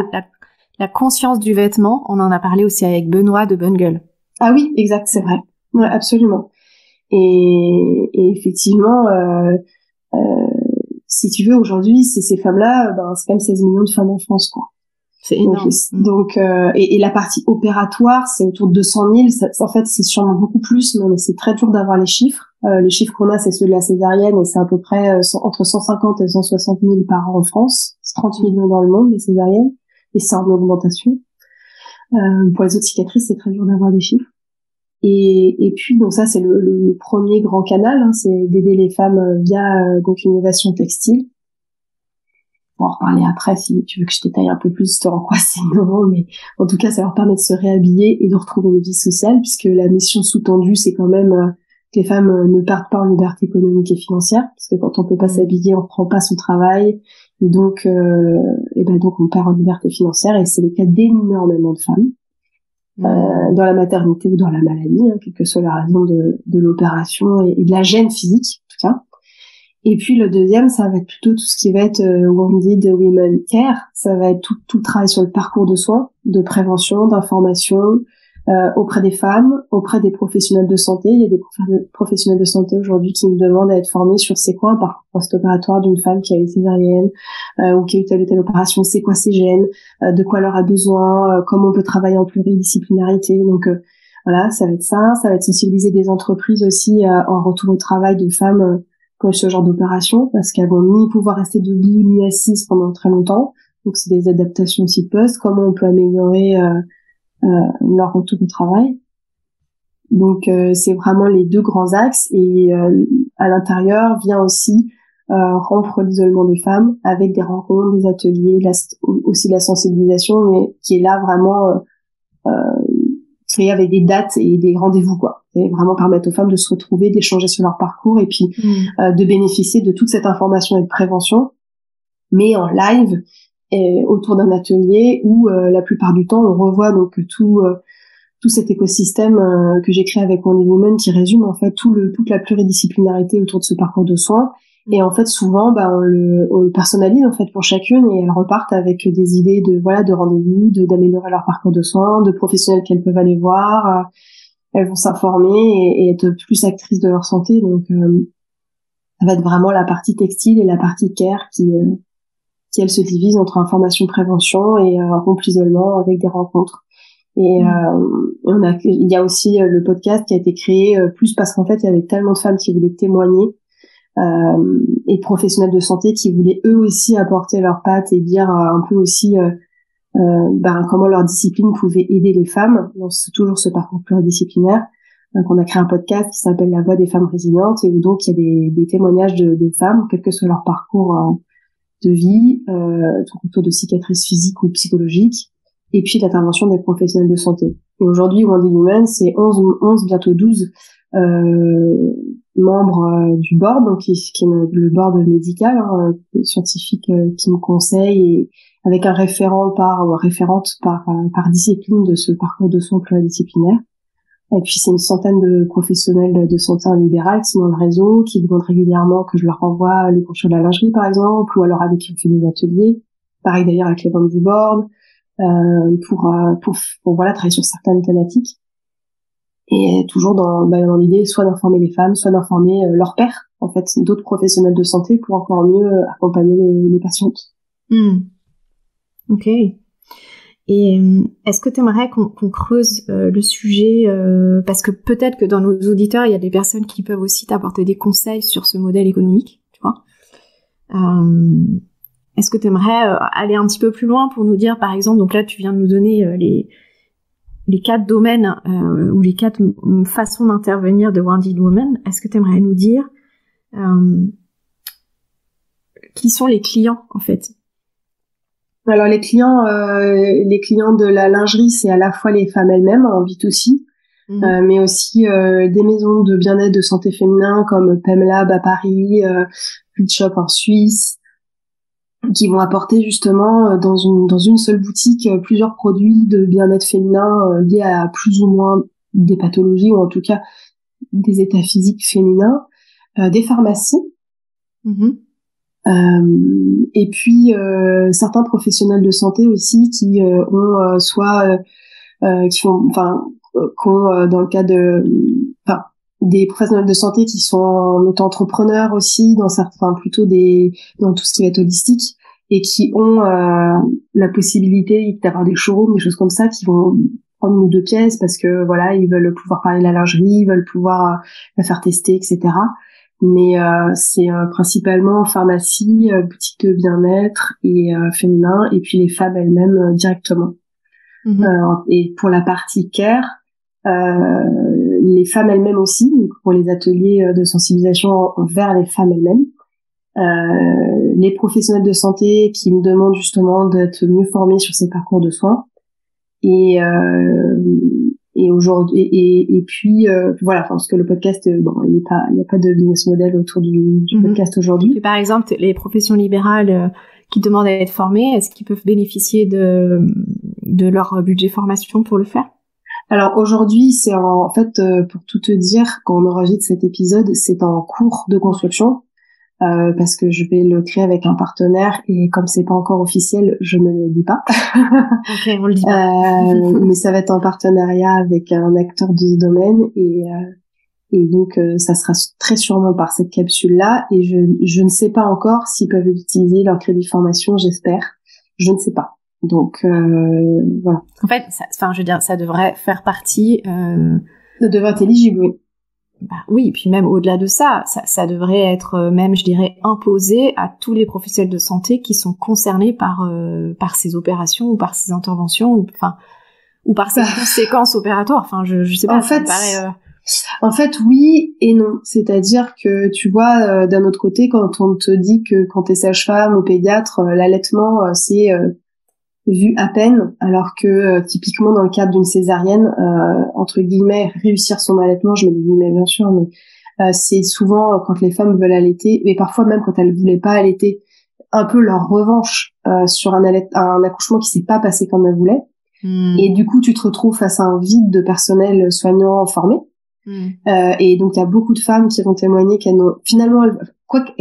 [SPEAKER 1] la conscience du vêtement, on en a parlé aussi avec Benoît de Bonne Gueule.
[SPEAKER 2] Ah oui, exact, c'est vrai. Ouais, absolument. Et effectivement, si tu veux, aujourd'hui, ces femmes-là, c'est quand même 16 millions de femmes en France, quoi.
[SPEAKER 1] C'est énorme.
[SPEAKER 2] Donc et la partie opératoire, c'est autour de 200 000. En fait, c'est sûrement beaucoup plus, mais c'est très dur d'avoir les chiffres. Les chiffres qu'on a, c'est ceux de la césarienne, et c'est à peu près entre 150 et 160 000 par an en France. C'est 30 millions dans le monde, les césariennes, et c'est en augmentation. Pour les autres cicatrices, c'est très dur d'avoir des chiffres. Et puis, donc ça, c'est le premier grand canal, hein, c'est d'aider les femmes via donc l'innovation textile. On va en reparler après si tu veux que je détaille un peu plus en quoi c'est innovant, mais en tout cas, ça leur permet de se réhabiller et de retrouver une vie sociale, puisque la mission sous-tendue, c'est quand même que les femmes ne partent pas en liberté économique et financière, parce que quand on peut pas s'habiller, on reprend pas son travail, et donc on perd en liberté financière, et c'est le cas d'énormément de femmes. Dans la maternité ou dans la maladie, hein, quelle que soit la raison de l'opération et de la gêne physique, en tout cas. Et puis le deuxième, ça va être plutôt tout ce qui va être Wounded Women Care. Ça va être tout le travail sur le parcours de soins, de prévention, d'information, auprès des femmes, auprès des professionnels de santé. Il y a des professionnels de santé aujourd'hui qui me demandent à être formés sur c'est quoi un parcours post-opératoire d'une femme qui a eu césarienne ou qui a eu telle ou telle opération, c'est quoi ses gènes, de quoi elle aura besoin, comment on peut travailler en pluridisciplinarité. Donc voilà, ça va être ça. Ça va être sensibiliser des entreprises aussi en retour au travail de femmes qui ont ce genre d'opération, parce qu'elles vont ni pouvoir rester debout ni assises pendant très longtemps. Donc c'est des adaptations aussi post, comment on peut améliorer leur retour au travail. Donc c'est vraiment les deux grands axes, et à l'intérieur vient aussi rompre l'isolement des femmes avec des rencontres, des ateliers, aussi de la sensibilisation, mais qui est là vraiment créé avec des dates et des rendez-vous, quoi, et vraiment permettre aux femmes de se retrouver, d'échanger sur leur parcours, et puis de bénéficier de toute cette information et de prévention, mais en live, autour d'un atelier où la plupart du temps on revoit donc tout cet écosystème que j'ai créé avec Wonder Woman, qui résume en fait toute la pluridisciplinarité autour de ce parcours de soins. Et en fait, souvent, on le personnalise en fait pour chacune, et elles repartent avec des idées de rendez-vous, d'améliorer leur parcours de soins, de professionnels qu'elles peuvent aller voir. Elles vont s'informer et être plus actrices de leur santé. Donc, ça va être vraiment la partie textile et la partie care qui elle se divise entre information, prévention et rompre l'isolement avec des rencontres. Et il y a aussi le podcast qui a été créé plus parce qu'en fait il y avait tellement de femmes qui voulaient témoigner, et de professionnels de santé qui voulaient eux aussi apporter leur patte et dire un peu aussi comment leur discipline pouvait aider les femmes. Donc, c'est toujours ce parcours pluridisciplinaire. Donc, on a créé un podcast qui s'appelle La Voix des femmes résilientes, et où donc il y a des témoignages de femmes, quel que soit leur parcours de vie, autour de cicatrices physiques ou psychologiques, et puis l'intervention des professionnels de santé. Et aujourd'hui, Wonder Woman, c'est 11, bientôt 12 membres du board, donc qui est le board médical, scientifique, qui me conseille, et avec un référent référente par discipline de ce parcours de soins pluridisciplinaire. Et puis c'est une centaine de professionnels de santé en libéral qui sont dans le réseau, qui demandent régulièrement que je leur renvoie les brochures de la lingerie, par exemple, ou alors avec qui on fait des ateliers. Pareil d'ailleurs avec les membres du board, pour travailler sur certaines thématiques. Et toujours dans l'idée soit d'informer les femmes, soit d'informer leurs pairs, en fait, d'autres professionnels de santé, pour encore mieux accompagner les patientes.
[SPEAKER 1] Ok. Et est-ce que tu aimerais qu'on creuse le sujet, parce que peut-être que dans nos auditeurs, il y a des personnes qui peuvent aussi t'apporter des conseils sur ce modèle économique, tu vois. Est-ce que tu aimerais aller un petit peu plus loin pour nous dire, par exemple, donc là tu viens de nous donner les 4 domaines ou les 4 façons d'intervenir de Wonder Woman. Est-ce que tu aimerais nous dire qui sont les clients en fait?
[SPEAKER 2] Alors les clients de la lingerie, c'est à la fois les femmes elles-mêmes en B2C, mais aussi des maisons de bien-être de santé féminin comme Pemlab à Paris, Fit Shop en Suisse, qui vont apporter justement dans une seule boutique plusieurs produits de bien-être féminin liés à plus ou moins des pathologies, ou en tout cas des états physiques féminins, des pharmacies. Et puis certains professionnels de santé aussi qui ont dans le cas des professionnels de santé qui sont auto-entrepreneurs aussi dans tout ce qui va être holistique, et qui ont la possibilité d'avoir des showrooms, des choses comme ça, qui vont prendre 1 ou 2 pièces parce que voilà, ils veulent pouvoir parler de la lingerie, ils veulent pouvoir la faire tester, etc. Mais c'est principalement pharmacie, boutique de bien-être et féminin, et puis les femmes elles-mêmes directement. Et pour la partie care, les femmes elles-mêmes aussi, donc pour les ateliers de sensibilisation vers les femmes elles-mêmes, les professionnels de santé qui me demandent justement d'être mieux formés sur ces parcours de soins, et aujourd'hui et puis voilà, parce que le podcast il n'y a pas de business model autour du podcast aujourd'hui.
[SPEAKER 1] Et par exemple, les professions libérales qui demandent à être formées, est-ce qu'ils peuvent bénéficier de leur budget formation pour le faire?
[SPEAKER 2] Alors aujourd'hui, c'est en fait, pour tout te dire, quand on enregistre cet épisode, c'est en cours de construction, parce que je vais le créer avec un partenaire, et comme c'est pas encore officiel, je ne le dis pas.
[SPEAKER 1] Ok, on le dit pas.
[SPEAKER 2] Mais ça va être en partenariat avec un acteur de ce domaine, et donc ça sera très sûrement par cette capsule-là, et je ne sais pas encore s'ils peuvent utiliser leur crédit formation, j'espère. Je ne sais pas. Donc voilà.
[SPEAKER 1] En fait, ça devrait faire partie.
[SPEAKER 2] Ça devrait être éligible, oui.
[SPEAKER 1] Oui, puis même au-delà de ça devrait être même, je dirais, imposé à tous les professionnels de santé qui sont concernés par ces opérations ou par ces interventions. Enfin, ou par ces conséquences opératoires. Enfin, je sais pas.
[SPEAKER 2] En fait, en fait, oui et non. C'est-à-dire que tu vois, d'un autre côté, quand on te dit que quand t'es sage-femme ou pédiatre, l'allaitement c'est vu à peine, alors que typiquement dans le cadre d'une césarienne, entre guillemets, réussir son allaitement, je mets des guillemets bien sûr, mais c'est souvent quand les femmes veulent allaiter, mais parfois même quand elles voulaient pas allaiter, un peu leur revanche sur un accouchement qui s'est pas passé comme elles voulaient. Et du coup, tu te retrouves face à un vide de personnel soignant formé. Et donc, il y a beaucoup de femmes qui vont témoigner qu'elles n'ont finalement,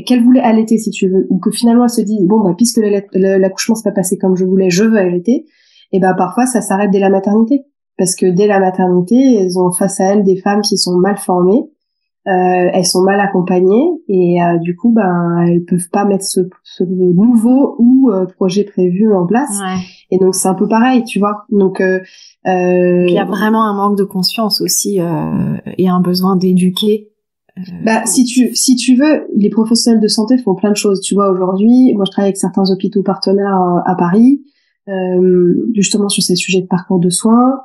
[SPEAKER 2] qu'elles voulaient allaiter si tu veux, ou que finalement elles se disent bon bah puisque l'accouchement s'est pas passé comme je voulais, je veux allaiter. Et ben parfois ça s'arrête dès la maternité, parce que dès la maternité, elles ont face à elles des femmes qui sont mal formées. Elles sont mal accompagnées et du coup elles peuvent pas mettre ce nouveau ou projet prévu en place. Et donc c'est un peu pareil, tu vois. Donc
[SPEAKER 1] il y a vraiment un manque de conscience aussi et un besoin d'éduquer.
[SPEAKER 2] Si tu veux, les professionnels de santé font plein de choses. Tu vois, aujourd'hui, moi je travaille avec certains hôpitaux partenaires à Paris, justement sur ces sujets de parcours de soins.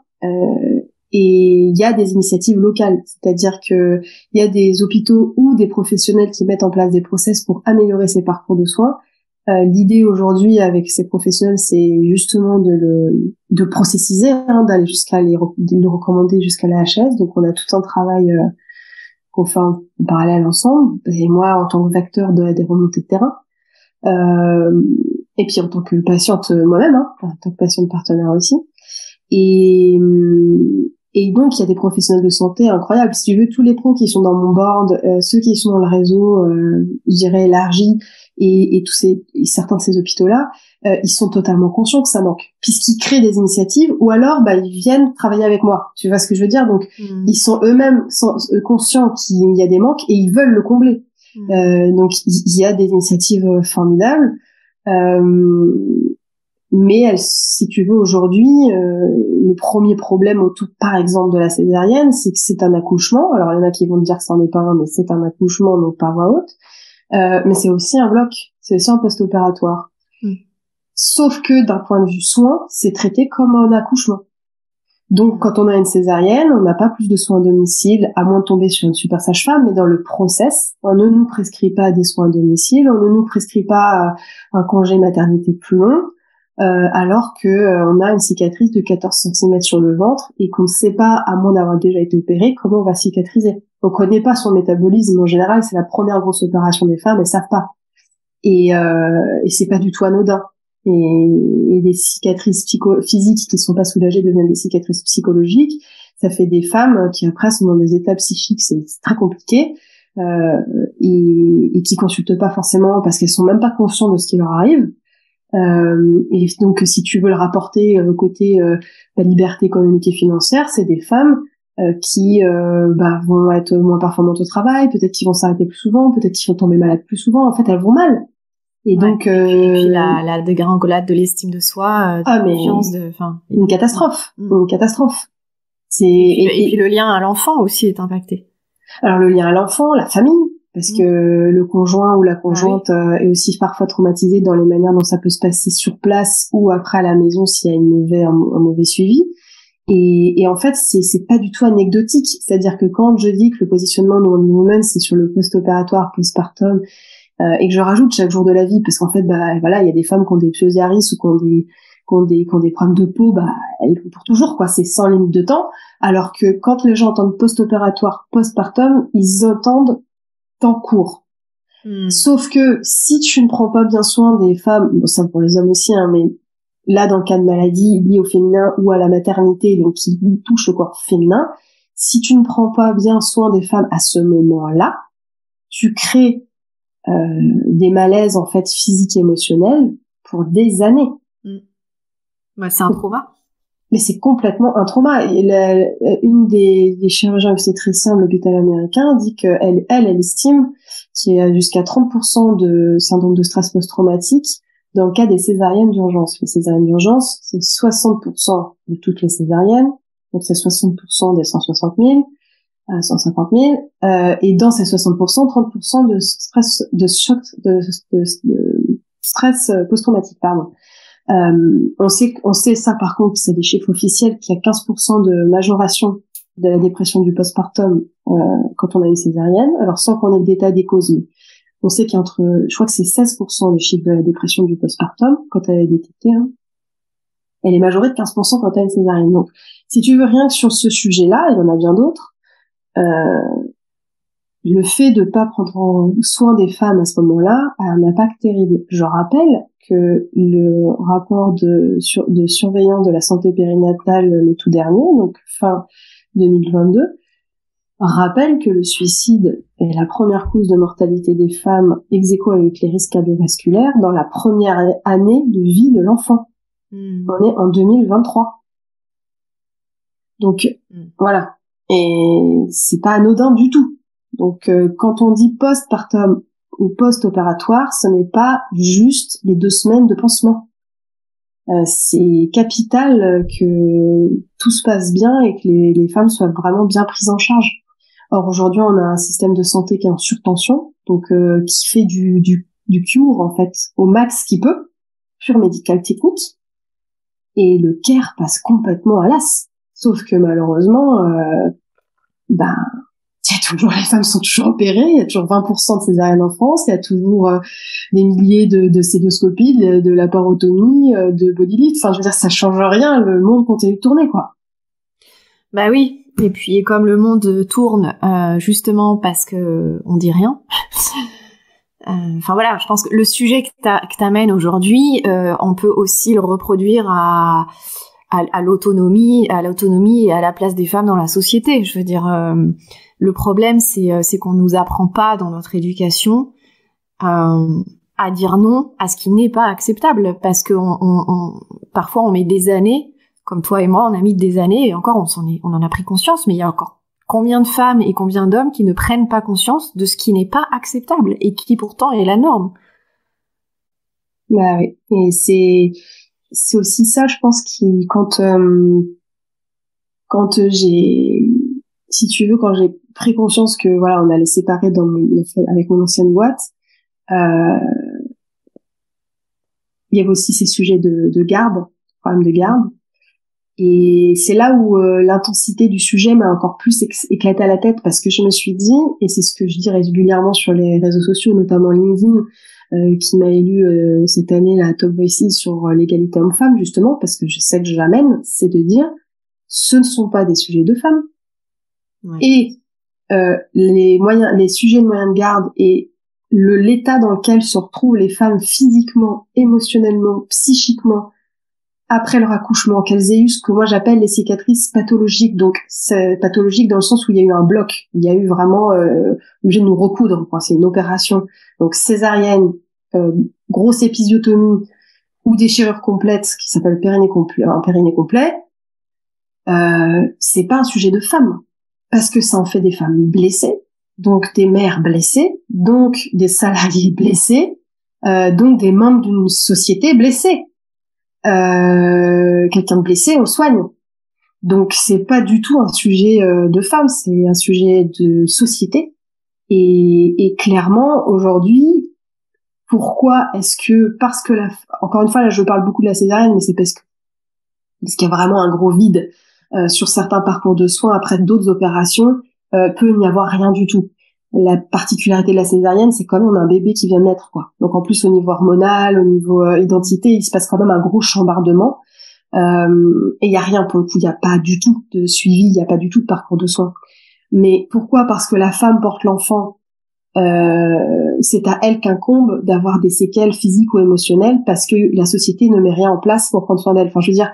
[SPEAKER 2] Et il y a des initiatives locales, c'est-à-dire que il y a des hôpitaux ou des professionnels qui mettent en place des process pour améliorer ces parcours de soins. L'idée aujourd'hui avec ces professionnels, c'est justement de processiser, d'aller jusqu'à de le recommander jusqu'à la HS. Donc on a tout un travail qu'on fait en parallèle ensemble, et moi en tant que vecteur des remontées de terrain. Et puis en tant que patiente moi-même, en tant que patiente partenaire aussi. Et donc, il y a des professionnels de santé incroyables. Si tu veux, tous les pros qui sont dans mon board, ceux qui sont dans le réseau, je dirais élargi, et certains de ces hôpitaux-là, ils sont totalement conscients que ça manque, puisqu'ils créent des initiatives, ou alors, ils viennent travailler avec moi. Tu vois ce que je veux dire? Donc, ils sont eux-mêmes conscients qu'il y a des manques et ils veulent le combler. Donc, il y a des initiatives formidables. Mais si tu veux, aujourd'hui, le premier problème autour, par exemple, de la césarienne, c'est que c'est un accouchement. Alors, il y en a qui vont te dire que c'en est pas un, mais c'est un accouchement, donc par voie haute. Mais c'est aussi un bloc, c'est aussi un post-opératoire. Sauf que d'un point de vue soin, c'est traité comme un accouchement. Donc, quand on a une césarienne, on n'a pas plus de soins à domicile, à moins de tomber sur une super sage-femme, mais dans le process, on ne nous prescrit pas des soins à domicile, on ne nous prescrit pas un congé maternité plus long. Alors que on a une cicatrice de 14 cm sur le ventre et qu'on ne sait pas, à moins d'avoir déjà été opéré, comment on va cicatriser. On connaît pas son métabolisme en général, c'est la première grosse opération des femmes, elles savent pas. Et c'est pas du tout anodin. Et des cicatrices physiques qui sont pas soulagées deviennent des cicatrices psychologiques. Ça fait des femmes qui après sont dans des états psychiques, c'est très compliqué, et qui consultent pas forcément parce qu'elles sont même pas conscientes de ce qui leur arrive. Et donc, si tu veux le rapporter côté liberté économique et financière, c'est des femmes qui vont être moins performantes au travail, peut-être qu'ils vont s'arrêter plus souvent, peut-être qu'ils vont tomber malades plus souvent. En fait, elles vont mal. Et donc,
[SPEAKER 1] et puis la dégringolade de l'estime de soi, confiance,
[SPEAKER 2] une catastrophe, une catastrophe.
[SPEAKER 1] Et puis le lien à l'enfant aussi est impacté.
[SPEAKER 2] Alors le lien à l'enfant, la famille. Parce que le conjoint ou la conjointe est aussi parfois traumatisé dans les manières dont ça peut se passer sur place ou après à la maison s'il y a un mauvais suivi. Et en fait, c'est pas du tout anecdotique. C'est-à-dire que quand je dis que le positionnement de Wonder Woman, c'est sur le post-opératoire, postpartum, et que je rajoute chaque jour de la vie, parce qu'en fait, voilà, il y a des femmes qui ont des psoriasis ou qui ont des problèmes de peau, elles vont pour toujours, quoi. C'est sans limite de temps. Alors que quand les gens entendent post-opératoire, postpartum, ils entendent temps court. Sauf que si tu ne prends pas bien soin des femmes, bon ça pour les hommes aussi, mais là dans le cas de maladies liées au féminin ou à la maternité, donc qui touche le corps féminin, si tu ne prends pas bien soin des femmes à ce moment-là, tu crées des malaises en fait physiques et émotionnels pour des années.
[SPEAKER 1] C'est un trauma.
[SPEAKER 2] Mais c'est complètement un trauma. Une des chirurgiens obstétriciens de l'hôpital américain dit qu'elle estime qu'il y a jusqu'à 30% de syndrome de stress post-traumatique dans le cas des césariennes d'urgence. Les césariennes d'urgence, c'est 60% de toutes les césariennes, donc c'est 60% des 160 000, 150 000, et dans ces 60%, 30% de stress post-traumatique, pardon. On sait ça par contre, c'est des chiffres officiels, qu'il y a 15% de majoration de la dépression du postpartum quand on a une césarienne. Alors sans qu'on ait le détail des causes, mais on sait qu'il y a je crois que c'est 16% le chiffre de la dépression du postpartum quand elle est détectée. Hein. Elle est majorée de 15% quand elle a une césarienne. Donc, si tu veux rien que sur ce sujet-là, il y en a bien d'autres. Le fait de pas prendre soin des femmes à ce moment-là a un impact terrible. Je rappelle que le rapport de surveillance de la santé périnatale, le tout dernier, donc fin 2022, rappelle que le suicide est la première cause de mortalité des femmes ex aequo avec les risques cardiovasculaires dans la première année de vie de l'enfant. On est en 2023. Donc, voilà. Et c'est pas anodin du tout. Donc, quand on dit postpartum ou post-opératoire, ce n'est pas juste les 2 semaines de pansement. C'est capital que tout se passe bien et que les femmes soient vraiment bien prises en charge. Or, aujourd'hui, on a un système de santé qui est en surtension, donc qui fait du cure, en fait, au max qu'il peut, pure médical technique, et le care passe complètement à l'as. Sauf que malheureusement, les femmes sont toujours opérées, il y a toujours 20% de césariennes en France, il y a toujours des milliers de célioscopies, de laparotomie, de bodylift. Enfin, je veux dire, ça change rien, le monde continue de tourner, quoi.
[SPEAKER 1] Bah oui. Et puis, comme le monde tourne, justement parce que on dit rien. Enfin voilà, je pense que le sujet que t'amènes aujourd'hui, on peut aussi le reproduire à l'autonomie et à la place des femmes dans la société. Je veux dire, le problème, c'est qu'on nous apprend pas dans notre éducation à dire non à ce qui n'est pas acceptable, parce que parfois on met des années, comme toi et moi, on a mis des années, et encore on en a pris conscience, mais il y a encore combien de femmes et combien d'hommes qui ne prennent pas conscience de ce qui n'est pas acceptable et qui pourtant est la norme.
[SPEAKER 2] Bah oui, et c'est aussi ça, je pense, quand j'ai pris conscience que voilà, on allait séparer avec mon ancienne boîte, il y avait aussi ces sujets de garde, problème de garde. Et c'est là où l'intensité du sujet m'a encore plus éclaté à la tête, parce que je me suis dit, et c'est ce que je dis régulièrement sur les réseaux sociaux, notamment LinkedIn, qui m'a élu cette année la Top Voices sur l'égalité homme-femme, justement, parce que je sais que j'amène, c'est de dire, ce ne sont pas des sujets de femmes. Ouais. Et les sujets de moyens de garde et l'état dans lequel se retrouvent les femmes physiquement, émotionnellement, psychiquement, après leur accouchement, qu'elles aient eu ce que moi j'appelle les cicatrices pathologiques. Donc, c'est pathologique dans le sens où il y a eu un bloc. Il y a eu vraiment obligé de nous recoudre, quoi. C'est une opération. Donc, césarienne, grosse épisiotomie ou déchirure complète, qui s'appelle un périnée complet, c'est pas un sujet de femme. Parce que ça en fait des femmes blessées, donc des mères blessées, donc des salariés blessés, donc des membres d'une société blessée. Quelqu'un de blessé, on le soigne. Donc c'est pas du tout un sujet de femme, c'est un sujet de société. Et clairement aujourd'hui, pourquoi est-ce que encore une fois là je parle beaucoup de la césarienne, mais c'est parce qu'il y a vraiment un gros vide sur certains parcours de soins après d'autres opérations, peut n'y avoir rien du tout. La particularité de la césarienne, c'est quand même on a un bébé qui vient de naître, quoi. Donc en plus au niveau hormonal, au niveau identité, il se passe quand même un gros chambardement. Et il y a rien pour le coup, il y a pas du tout de suivi, il y a pas du tout de parcours de soins. Mais pourquoi ? Parce que la femme porte l'enfant. C'est à elle qu'incombe d'avoir des séquelles physiques ou émotionnelles, parce que la société ne met rien en place pour prendre soin d'elle. Enfin, je veux dire,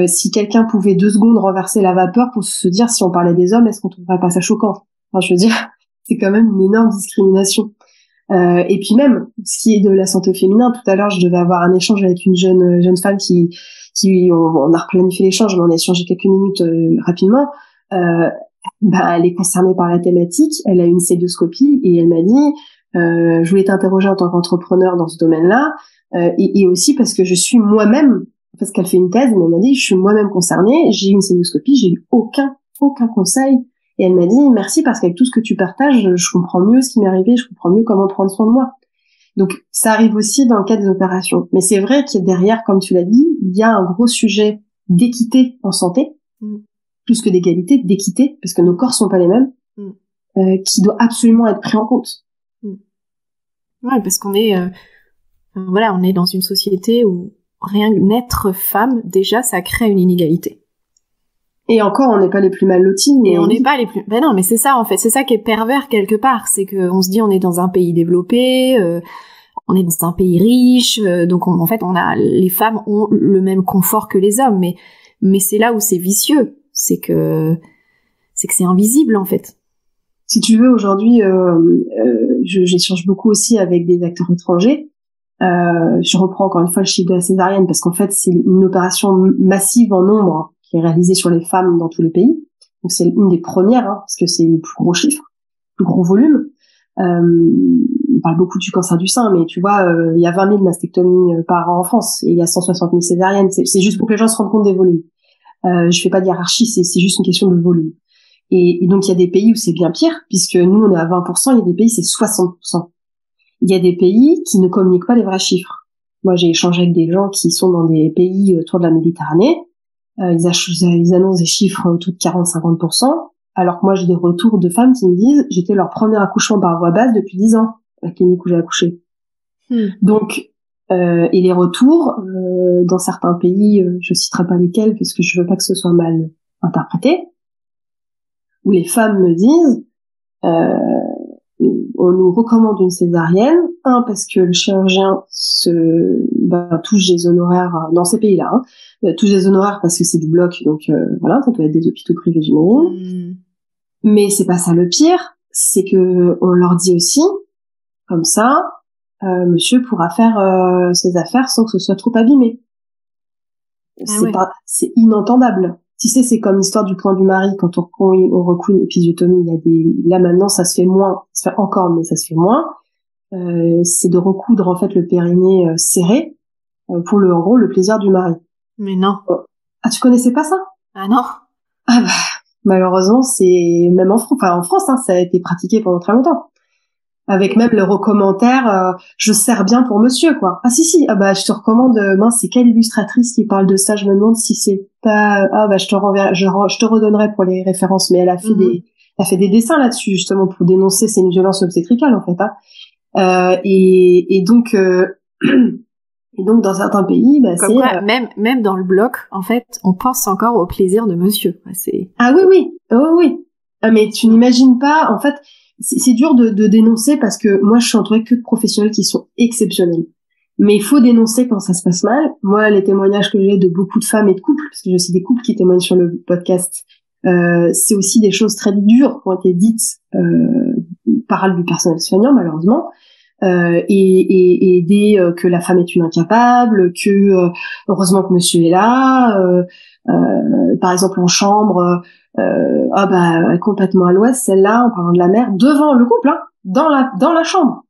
[SPEAKER 2] si quelqu'un pouvait 2 secondes renverser la vapeur pour se dire si on parlait des hommes, est-ce qu'on trouverait pas ça choquant ? Enfin, je veux dire, c'est quand même une énorme discrimination. Et puis même, ce qui est de la santé au féminin, tout à l'heure, je devais avoir un échange avec une jeune femme qui on a replanifié l'échange, mais on a échangé quelques minutes rapidement. Elle est concernée par la thématique, elle a une célioscopie et elle m'a dit je voulais t'interroger en tant qu'entrepreneur dans ce domaine-là, et aussi parce que je suis moi-même, parce qu'elle fait une thèse, mais elle m'a dit je suis moi-même concernée, j'ai une célioscopie, j'ai eu aucun conseil, et elle m'a dit merci parce qu'avec tout ce que tu partages, je comprends mieux ce qui m'est arrivé, je comprends mieux comment prendre soin de moi. Donc, ça arrive aussi dans le cas des opérations. Mais c'est vrai qu'il y a derrière, comme tu l'as dit, il y a un gros sujet d'équité en santé, plus que d'égalité, d'équité, parce que nos corps sont pas les mêmes, qui doit absolument être pris en compte.
[SPEAKER 1] Ouais, parce qu'on est, on est dans une société où rien que naître femme, déjà, ça crée une inégalité.
[SPEAKER 2] Et encore, on n'est pas les plus mal lotis.
[SPEAKER 1] Et on n'est pas les plus... Ben non, mais c'est ça, en fait. C'est ça qui est pervers, quelque part. C'est qu'on se dit, on est dans un pays développé, on est dans un pays riche, donc en fait, les femmes ont le même confort que les hommes. Mais c'est là où c'est vicieux. C'est que c'est invisible, en fait.
[SPEAKER 2] Si tu veux, aujourd'hui, j'échange beaucoup aussi avec des acteurs étrangers. Je reprends encore une fois le chiffre de la césarienne, parce qu'en fait, c'est une opération massive en nombre qui est réalisée sur les femmes dans tous les pays. Donc c'est une des premières, parce que c'est le plus gros chiffre, le plus gros volume. On parle beaucoup du cancer du sein, mais tu vois, il y a 20 000 mastectomies par an en France, et il y a 160 000 césariennes. C'est juste pour que les gens se rendent compte des volumes. Je fais pas de hiérarchie, c'est juste une question de volume. Et donc il y a des pays où c'est bien pire, puisque nous on est à 20%, il y a des pays c'est 60%. Il y a des pays qui ne communiquent pas les vrais chiffres. Moi j'ai échangé avec des gens qui sont dans des pays autour de la Méditerranée, ils annoncent des chiffres autour de 40-50%, alors que moi j'ai des retours de femmes qui me disent j'étais leur premier accouchement par voie basse depuis 10 ans, à la clinique où j'ai accouché. Donc et les retours dans certains pays, je citerai pas lesquels parce que je veux pas que ce soit mal interprété, où les femmes me disent on nous recommande une césarienne, parce que le chirurgien touche des honoraires dans ces pays-là, touche des honoraires parce que c'est du bloc, donc voilà, ça doit être des hôpitaux privés, j'imagine. Mais c'est pas ça le pire, c'est que on leur dit aussi, comme ça, monsieur pourra faire ses affaires sans que ce soit trop abîmé. C'est inentendable. Tu sais, c'est comme l'histoire du point du mari, quand on recoue une épisiotomie, là maintenant ça se fait moins, ça se fait encore, mais ça se fait moins, c'est de recoudre en fait le périnée serré, pour en gros, le plaisir du mari.
[SPEAKER 1] Mais non.
[SPEAKER 2] Ah, tu connaissais pas ça?
[SPEAKER 1] Ah non.
[SPEAKER 2] Ah bah, malheureusement, c'est, même en France, ça a été pratiqué pendant très longtemps. Avec même le recommentaire, je sers bien pour monsieur, quoi. Ah si, ah bah je te recommande, c'est quelle illustratrice qui parle de ça, je me demande si c'est pas, je te renverrai, je te redonnerai pour les références, mais elle a fait des dessins là-dessus, justement, pour dénoncer ces violences obstétricales, en fait, et donc dans certains pays,
[SPEAKER 1] comme quoi, même dans le bloc, en fait, on pense encore au plaisir de monsieur.
[SPEAKER 2] Ah oui. Ah, mais tu n'imagines pas, en fait, c'est dur de dénoncer parce que moi, je suis entourée que de professionnels qui sont exceptionnels. Mais il faut dénoncer quand ça se passe mal. Moi, les témoignages que j'ai de beaucoup de femmes et de couples, parce que j'ai aussi des couples qui témoignent sur le podcast, c'est aussi des choses très dures qui ont été dites par du personnel soignant, malheureusement. Que la femme est une incapable, que heureusement que monsieur est là, par exemple en chambre, complètement à l'ouest, celle-là, en parlant de la mère, devant le couple, dans la chambre.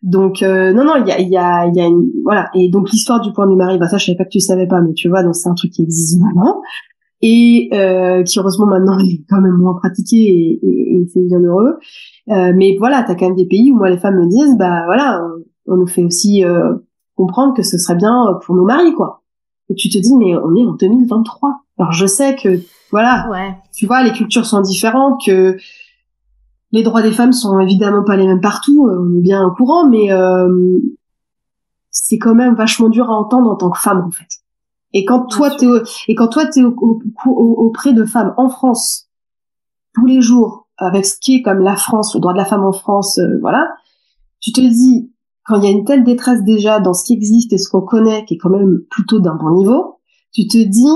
[SPEAKER 2] Donc non, il y a une, voilà. Et donc l'histoire du point du mari, ça je savais pas que tu savais pas, mais tu vois, donc c'est un truc qui existe vraiment et qui heureusement maintenant est quand même moins pratiqué et c'est bien heureux. Mais voilà, t'as quand même des pays où moi les femmes me disent on nous fait aussi comprendre que ce serait bien pour nos maris, quoi. Et tu te dis mais on est en 2023. Alors je sais que tu vois, les cultures sont différentes, que les droits des femmes sont évidemment pas les mêmes partout, on est bien au courant, mais c'est quand même vachement dur à entendre en tant que femme, en fait. Et quand toi t'es auprès de femmes en France tous les jours, avec ce qui est comme la France, le droit de la femme en France, tu te dis, quand il y a une telle détresse déjà dans ce qui existe et ce qu'on connaît, qui est quand même plutôt d'un bon niveau, tu te dis,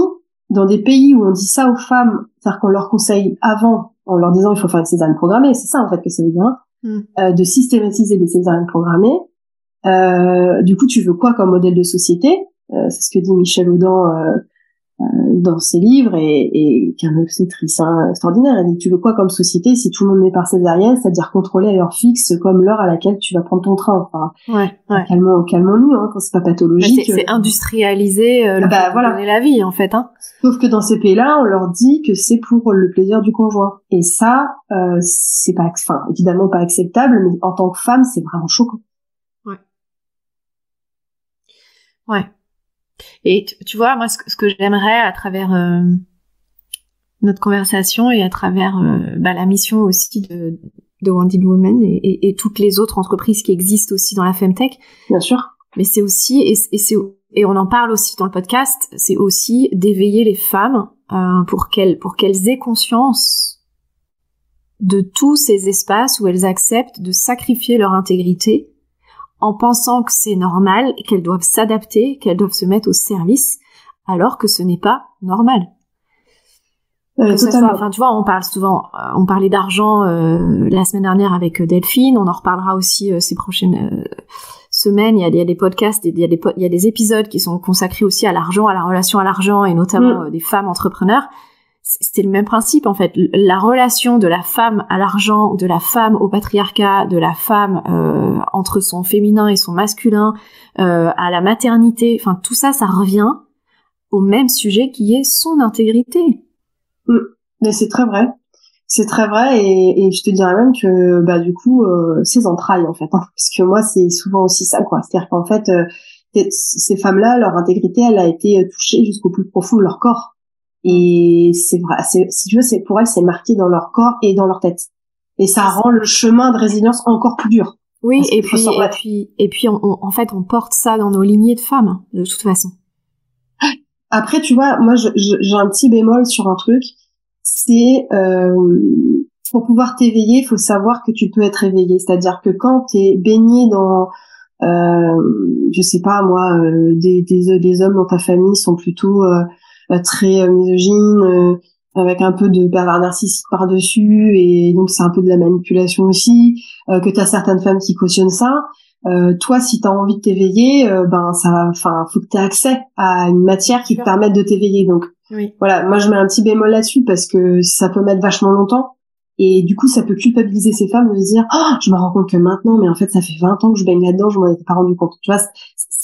[SPEAKER 2] dans des pays où on dit ça aux femmes, c'est-à-dire qu'on leur conseille avant, en leur disant il faut faire une césarienne programmée, c'est ça en fait que ça veut dire, de systématiser des césariennes programmées, du coup tu veux quoi comme modèle de société? C'est ce que dit Michel Audin dans ses livres et qui est un obstétricien extraordinaire. Elle dit tu veux quoi comme société si tout le monde met par césarienne, c'est-à-dire contrôler à l'heure fixe comme l'heure à laquelle tu vas prendre ton train. Enfin, calmons-nous quand c'est pas pathologique.
[SPEAKER 1] C'est industrialiser donner la vie en fait.
[SPEAKER 2] Sauf que dans ces pays-là, on leur dit que c'est pour le plaisir du conjoint. Et ça, c'est pas, évidemment pas acceptable, mais en tant que femme, c'est vraiment choquant.
[SPEAKER 1] Ouais. Ouais. Et tu vois, moi, ce que j'aimerais à travers notre conversation et à travers la mission aussi de Wounded Women et toutes les autres entreprises qui existent aussi dans la Femtech.
[SPEAKER 2] Bien sûr.
[SPEAKER 1] Mais c'est aussi, et on en parle aussi dans le podcast, c'est aussi d'éveiller les femmes pour qu'elles aient conscience de tous ces espaces où elles acceptent de sacrifier leur intégrité en pensant que c'est normal, qu'elles doivent s'adapter, qu'elles doivent se mettre au service, alors que ce n'est pas normal. Que ce soit, enfin, tu vois, on parle souvent, on parlait d'argent la semaine dernière avec Delphine, on en reparlera aussi ces prochaines semaines. Il y a des podcasts, il y a des épisodes qui sont consacrés aussi à l'argent, à la relation à l'argent et notamment des femmes entrepreneurs. C'était le même principe en fait, la relation de la femme à l'argent, de la femme au patriarcat, de la femme entre son féminin et son masculin, à la maternité, enfin tout ça, ça revient au même sujet qui est son intégrité.
[SPEAKER 2] Mais c'est très vrai. C'est très vrai et je te dirais même que du coup ces entrailles en fait, hein, parce que moi c'est souvent aussi ça quoi. C'est-à-dire qu'en fait ces femmes-là, leur intégrité, elle a été touchée jusqu'au plus profond de leur corps. Et c'est vrai, si tu veux, c'est pour elles, c'est marqué dans leur corps et dans leur tête. Et ça rend le chemin de résilience encore plus dur.
[SPEAKER 1] Oui, et puis en fait, on porte ça dans nos lignées de femmes, de toute façon.
[SPEAKER 2] Après, tu vois, moi, j'ai un petit bémol sur un truc. C'est, pour pouvoir t'éveiller, il faut savoir que tu peux être éveillé. C'est-à-dire que quand t'es baigné dans, je sais pas, moi, des hommes dans ta famille sont plutôt, très misogyne, avec un peu de pervers narcissique par-dessus, et donc c'est un peu de la manipulation aussi, que t'as certaines femmes qui cautionnent ça. Toi, si t'as envie de t'éveiller, faut que t'aies accès à une matière qui te permette de t'éveiller. Donc, voilà, moi je mets un petit bémol là-dessus parce que ça peut mettre vachement longtemps. Et du coup, ça peut culpabiliser ces femmes de se dire, oh, je me rends compte que maintenant, mais en fait, ça fait 20 ans que je baigne là-dedans, je m'en étais pas rendu compte. Tu vois,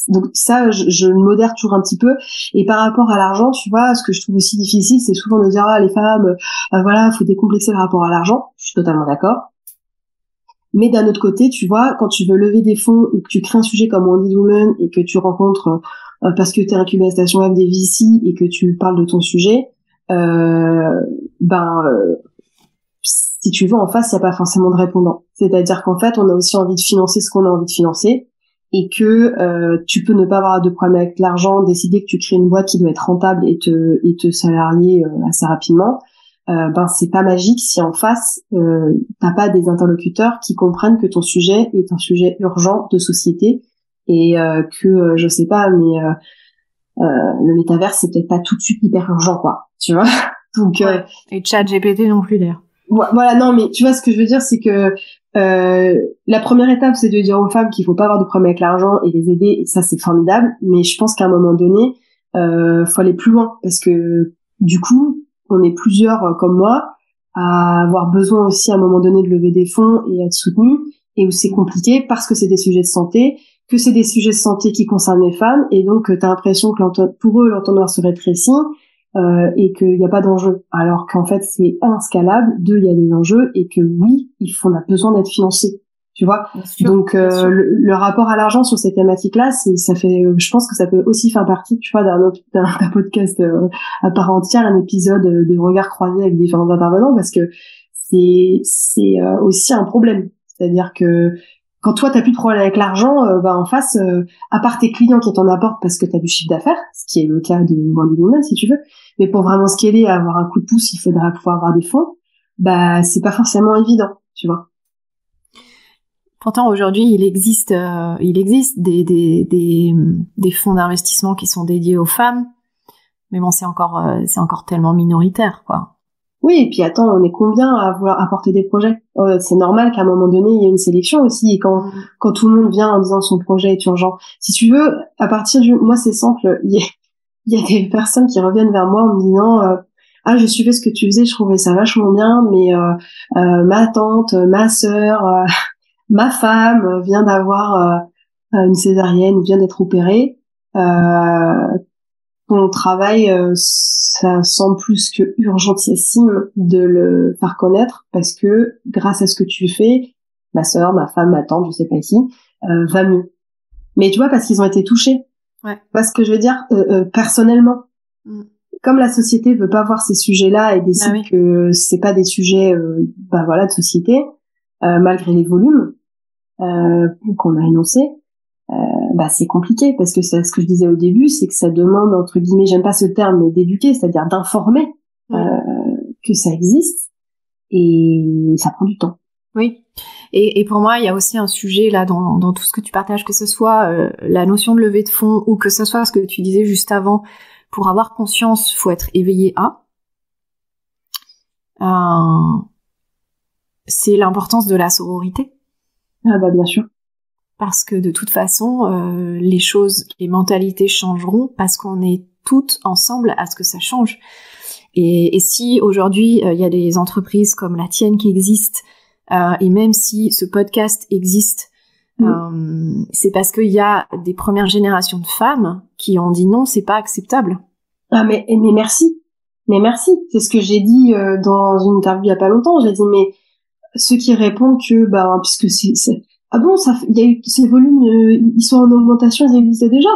[SPEAKER 2] donc ça, je le modère toujours un petit peu. Et par rapport à l'argent, tu vois, ce que je trouve aussi difficile, c'est souvent de dire, ah, les femmes, voilà, faut décomplexer le rapport à l'argent. Je suis totalement d'accord. Mais d'un autre côté, tu vois, quand tu veux lever des fonds ou que tu crées un sujet comme Wounded Women et que tu rencontres, parce que t'es incubé à Station F des VC et que tu parles de ton sujet, si tu veux, en face, il n'y a pas forcément de répondant. C'est-à-dire qu'en fait, on a aussi envie de financer ce qu'on a envie de financer et que tu peux ne pas avoir de problème avec l'argent, décider que tu crées une boîte qui doit être rentable et te salarier assez rapidement. C'est pas magique si en face, t'as pas des interlocuteurs qui comprennent que ton sujet est un sujet urgent de société et que, je sais pas, mais le métaverse, c'est peut-être pas tout de suite hyper urgent, quoi. Tu vois? Donc,
[SPEAKER 1] et ChatGPT non plus, d'ailleurs.
[SPEAKER 2] Voilà, non, mais tu vois, ce que je veux dire, c'est que la première étape, c'est de dire aux femmes qu'il faut pas avoir de problème avec l'argent et les aider, et ça, c'est formidable. Mais je pense qu'à un moment donné, faut aller plus loin, parce que du coup, on est plusieurs comme moi à avoir besoin aussi à un moment donné de lever des fonds et être soutenus, et où c'est compliqué parce que c'est des sujets de santé, que c'est des sujets de santé qui concernent les femmes, et donc t'as l'impression que pour eux, l'entonnoir se rétrécit. Et qu'il n'y a pas d'enjeu, alors qu'en fait c'est inscalable, il y a des enjeux et que oui, on a besoin d'être financé, tu vois. Donc le rapport à l'argent sur ces thématiques-là, je pense que ça peut aussi faire partie, tu vois, d'un podcast à part entière, un épisode de regard croisé avec différents intervenants, parce que c'est aussi un problème, c'est-à-dire que quand toi t'as plus de problème avec l'argent, en face, à part tes clients qui t'en apportent parce que t'as du chiffre d'affaires, ce qui est le cas de Wounded Women si tu veux, mais pour vraiment scaler, avoir un coup de pouce, il faudra pouvoir avoir des fonds. C'est pas forcément évident, tu vois.
[SPEAKER 1] Pourtant aujourd'hui, il existe des fonds d'investissement qui sont dédiés aux femmes, mais bon, c'est encore tellement minoritaire, quoi.
[SPEAKER 2] Oui, et puis attends, on est combien à vouloir apporter des projets? C'est normal qu'à un moment donné, il y ait une sélection aussi, et quand tout le monde vient en disant son projet est urgent. Si tu veux, moi c'est simple, il y a des personnes qui reviennent vers moi en me disant ah, je suivais ce que tu faisais, je trouvais ça vachement bien, mais ma tante, ma sœur, ma femme vient d'avoir une césarienne, vient d'être opérée. Ton travail, ça semble plus que urgentissime de le faire connaître parce que grâce à ce que tu fais, ma sœur, ma femme, ma tante, je sais pas qui, va mieux. Mais tu vois, parce qu'ils ont été touchés. Ouais. Parce que je veux dire, personnellement, comme la société veut pas voir ces sujets-là et décide que c'est pas des sujets, voilà, de société, malgré les volumes qu'on a énoncés, c'est compliqué parce que ce que je disais au début, c'est que ça demande, entre guillemets, j'aime pas ce terme, mais d'éduquer, c'est-à-dire d'informer que ça existe, et ça prend du temps.
[SPEAKER 1] Oui. Et pour moi, il y a aussi un sujet là dans tout ce que tu partages, que ce soit la notion de levée de fonds ou que ce soit ce que tu disais juste avant. Pour avoir conscience, faut être éveillé à. C'est l'importance de la sororité.
[SPEAKER 2] Ah bah bien sûr.
[SPEAKER 1] Parce que de toute façon, les choses, les mentalités changeront parce qu'on est toutes ensemble à ce que ça change. Et si aujourd'hui il y a des entreprises comme la tienne qui existent, et même si ce podcast existe, c'est parce qu'il y a des premières générations de femmes qui ont dit non, c'est pas acceptable.
[SPEAKER 2] Ah mais merci, c'est ce que j'ai dit dans une interview il y a pas longtemps. J'ai dit mais ceux qui répondent que puisque c'est ah bon, il y a eu ces volumes, ils sont en augmentation, ils existaient déjà.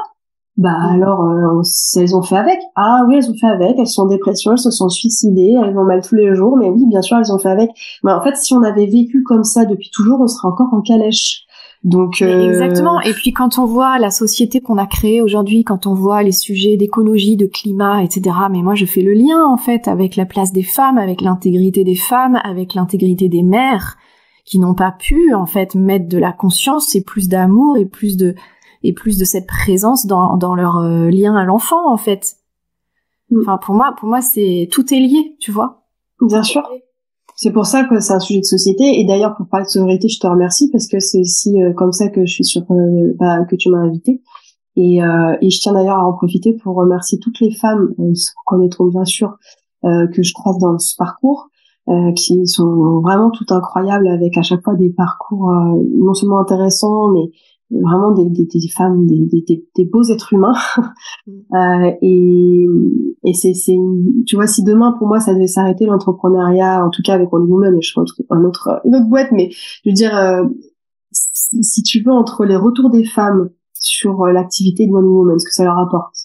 [SPEAKER 2] Alors elles ont fait avec. Ah oui, elles ont fait avec, elles sont en dépression, elles se sont suicidées, elles vont mal tous les jours, mais oui, bien sûr, elles ont fait avec. Mais en fait, si on avait vécu comme ça depuis toujours, on serait encore en calèche. Donc
[SPEAKER 1] exactement. Et puis quand on voit la société qu'on a créée aujourd'hui, quand on voit les sujets d'écologie, de climat, etc. Mais moi, je fais le lien en fait avec la place des femmes, avec l'intégrité des femmes, avec l'intégrité des mères qui n'ont pas pu en fait mettre de la conscience et plus d'amour et plus de cette présence dans leur lien à l'enfant en fait. Enfin pour moi c'est tout est lié, tu vois.
[SPEAKER 2] Bien sûr. C'est pour ça que c'est un sujet de société. Et d'ailleurs, pour parler de sororité, je te remercie parce que c'est aussi comme ça que je suis sûre que tu m'as invitée. Et je tiens d'ailleurs à en profiter pour remercier toutes les femmes, se reconnaîtront bien sûr, que je croise dans ce parcours, qui sont vraiment toutes incroyables avec à chaque fois des parcours non seulement intéressants, mais vraiment des femmes, des beaux êtres humains. Et c'est tu vois, si demain pour moi ça devait s'arrêter l'entrepreneuriat, en tout cas avec Wonder Woman, et je ferai une autre boîte, mais je veux dire si tu veux, entre les retours des femmes sur l'activité de Wonder Woman, ce que ça leur apporte,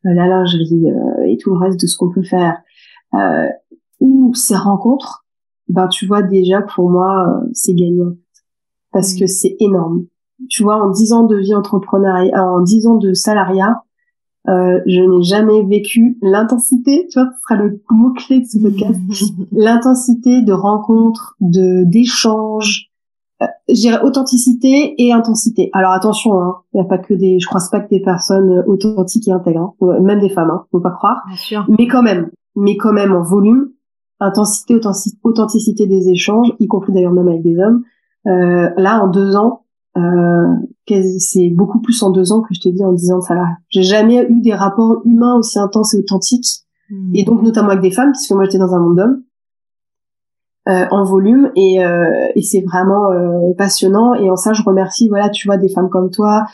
[SPEAKER 2] la lingerie et tout le reste de ce qu'on peut faire, ou ces rencontres, tu vois déjà pour moi c'est gagnant parce que c'est énorme. Tu vois, en 10 ans de vie entrepreneuriale, en 10 ans de salariat, je n'ai jamais vécu l'intensité, tu vois, ce sera le mot-clé de ce podcast, l'intensité de rencontres, d'échanges, je dirais authenticité et intensité. Alors attention, hein, y a pas que je croise pas que des personnes authentiques et intègres, hein, même des femmes, hein, faut pas croire.
[SPEAKER 1] Bien sûr.
[SPEAKER 2] Mais quand même en volume, intensité, authenticité des échanges, y compris d'ailleurs même avec des hommes. Là, en 2 ans, c'est beaucoup plus en 2 ans que je te dis en 10 ans de salariat. J'ai jamais eu des rapports humains aussi intenses et authentiques, et donc notamment avec des femmes, puisque moi j'étais dans un monde d'hommes, en volume, et c'est vraiment passionnant. Et en ça, je remercie, voilà, tu vois, des femmes comme toi,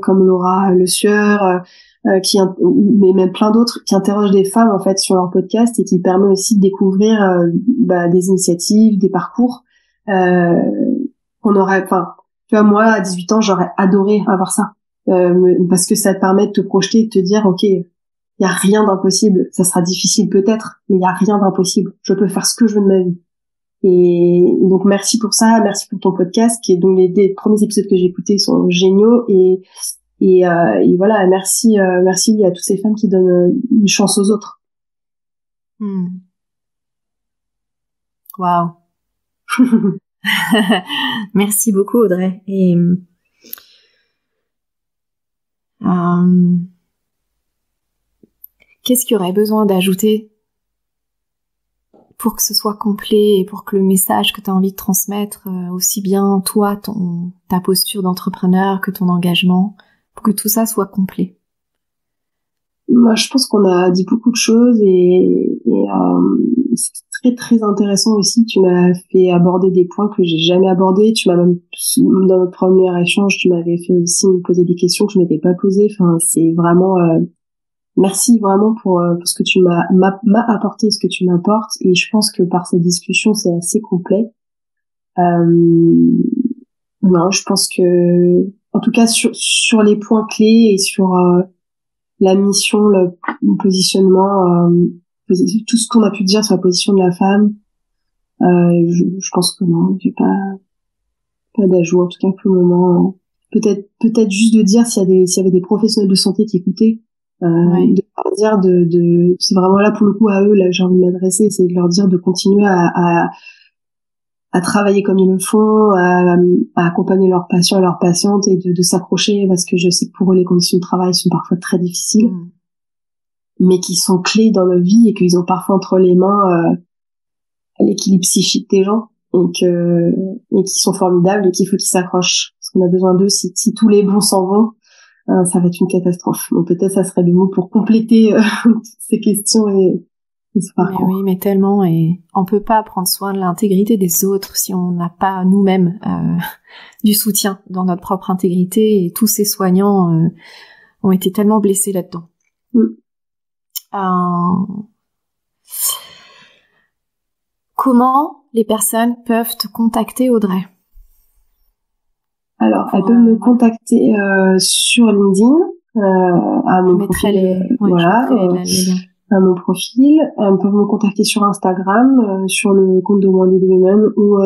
[SPEAKER 2] comme Laura Le Sieur, mais même plein d'autres qui interrogent des femmes en fait sur leur podcast et qui permet aussi de découvrir des initiatives, des parcours qu'on aurait, tu vois, moi à 18 ans j'aurais adoré avoir ça, parce que ça te permet de te projeter et de te dire ok, il y a rien d'impossible, ça sera difficile peut-être, mais il y a rien d'impossible, je peux faire ce que je veux de ma vie. Et donc merci pour ça, merci pour ton podcast qui est donc les premiers épisodes que j'ai écoutés sont géniaux, et voilà, merci à toutes ces femmes qui donnent une chance aux autres.
[SPEAKER 1] Waouh. Merci beaucoup Audrey. Et qu'est-ce qu'il y aurait besoin d'ajouter pour que ce soit complet et pour que le message que tu as envie de transmettre, aussi bien toi, ta posture d'entrepreneur que ton engagement, pour que tout ça soit complet?
[SPEAKER 2] Moi, je pense qu'on a dit beaucoup de choses, et c'est très très intéressant aussi. Tu m'as fait aborder des points que j'ai jamais abordés. Tu m'as même, dans notre premier échange, tu m'avais fait aussi me poser des questions que je m'étais pas posées. Enfin, c'est vraiment merci vraiment pour ce que tu m'as apporté, ce que tu m'apportes. Et je pense que par cette discussion, c'est assez complet. Non, je pense que, en tout cas, sur les points clés et sur la mission, le positionnement, tout ce qu'on a pu dire sur la position de la femme. Je pense que non, j'ai pas d'ajout en tout cas pour le moment. Peut-être juste de dire s'il y avait des professionnels de santé qui écoutaient, de leur dire c'est vraiment là pour le coup à eux là j'ai envie de m'adresser, c'est de leur dire de continuer à travailler comme ils le font, à accompagner leurs patients et leurs patientes et de s'accrocher parce que je sais que pour eux les conditions de travail sont parfois très difficiles, mais qui sont clés dans leur vie et qu'ils ont parfois entre les mains l'équilibre psychique des gens et qui sont formidables et qu'il faut qu'ils s'accrochent parce qu'on a besoin d'eux. Si tous les bons s'en vont, ça va être une catastrophe. Donc peut-être ça serait le mot pour compléter toutes ces questions et ce parcours.
[SPEAKER 1] Mais oui, mais tellement, et on peut pas prendre soin de l'intégrité des autres si on n'a pas nous-mêmes du soutien dans notre propre intégrité, et tous ces soignants ont été tellement blessés là-dedans. Comment les personnes peuvent te contacter, Audrey?
[SPEAKER 2] Alors, elles peuvent me contacter sur LinkedIn, à mon profil, voilà, à mon profil. Elles peuvent me contacter sur Instagram, sur le compte de Wounded Women, où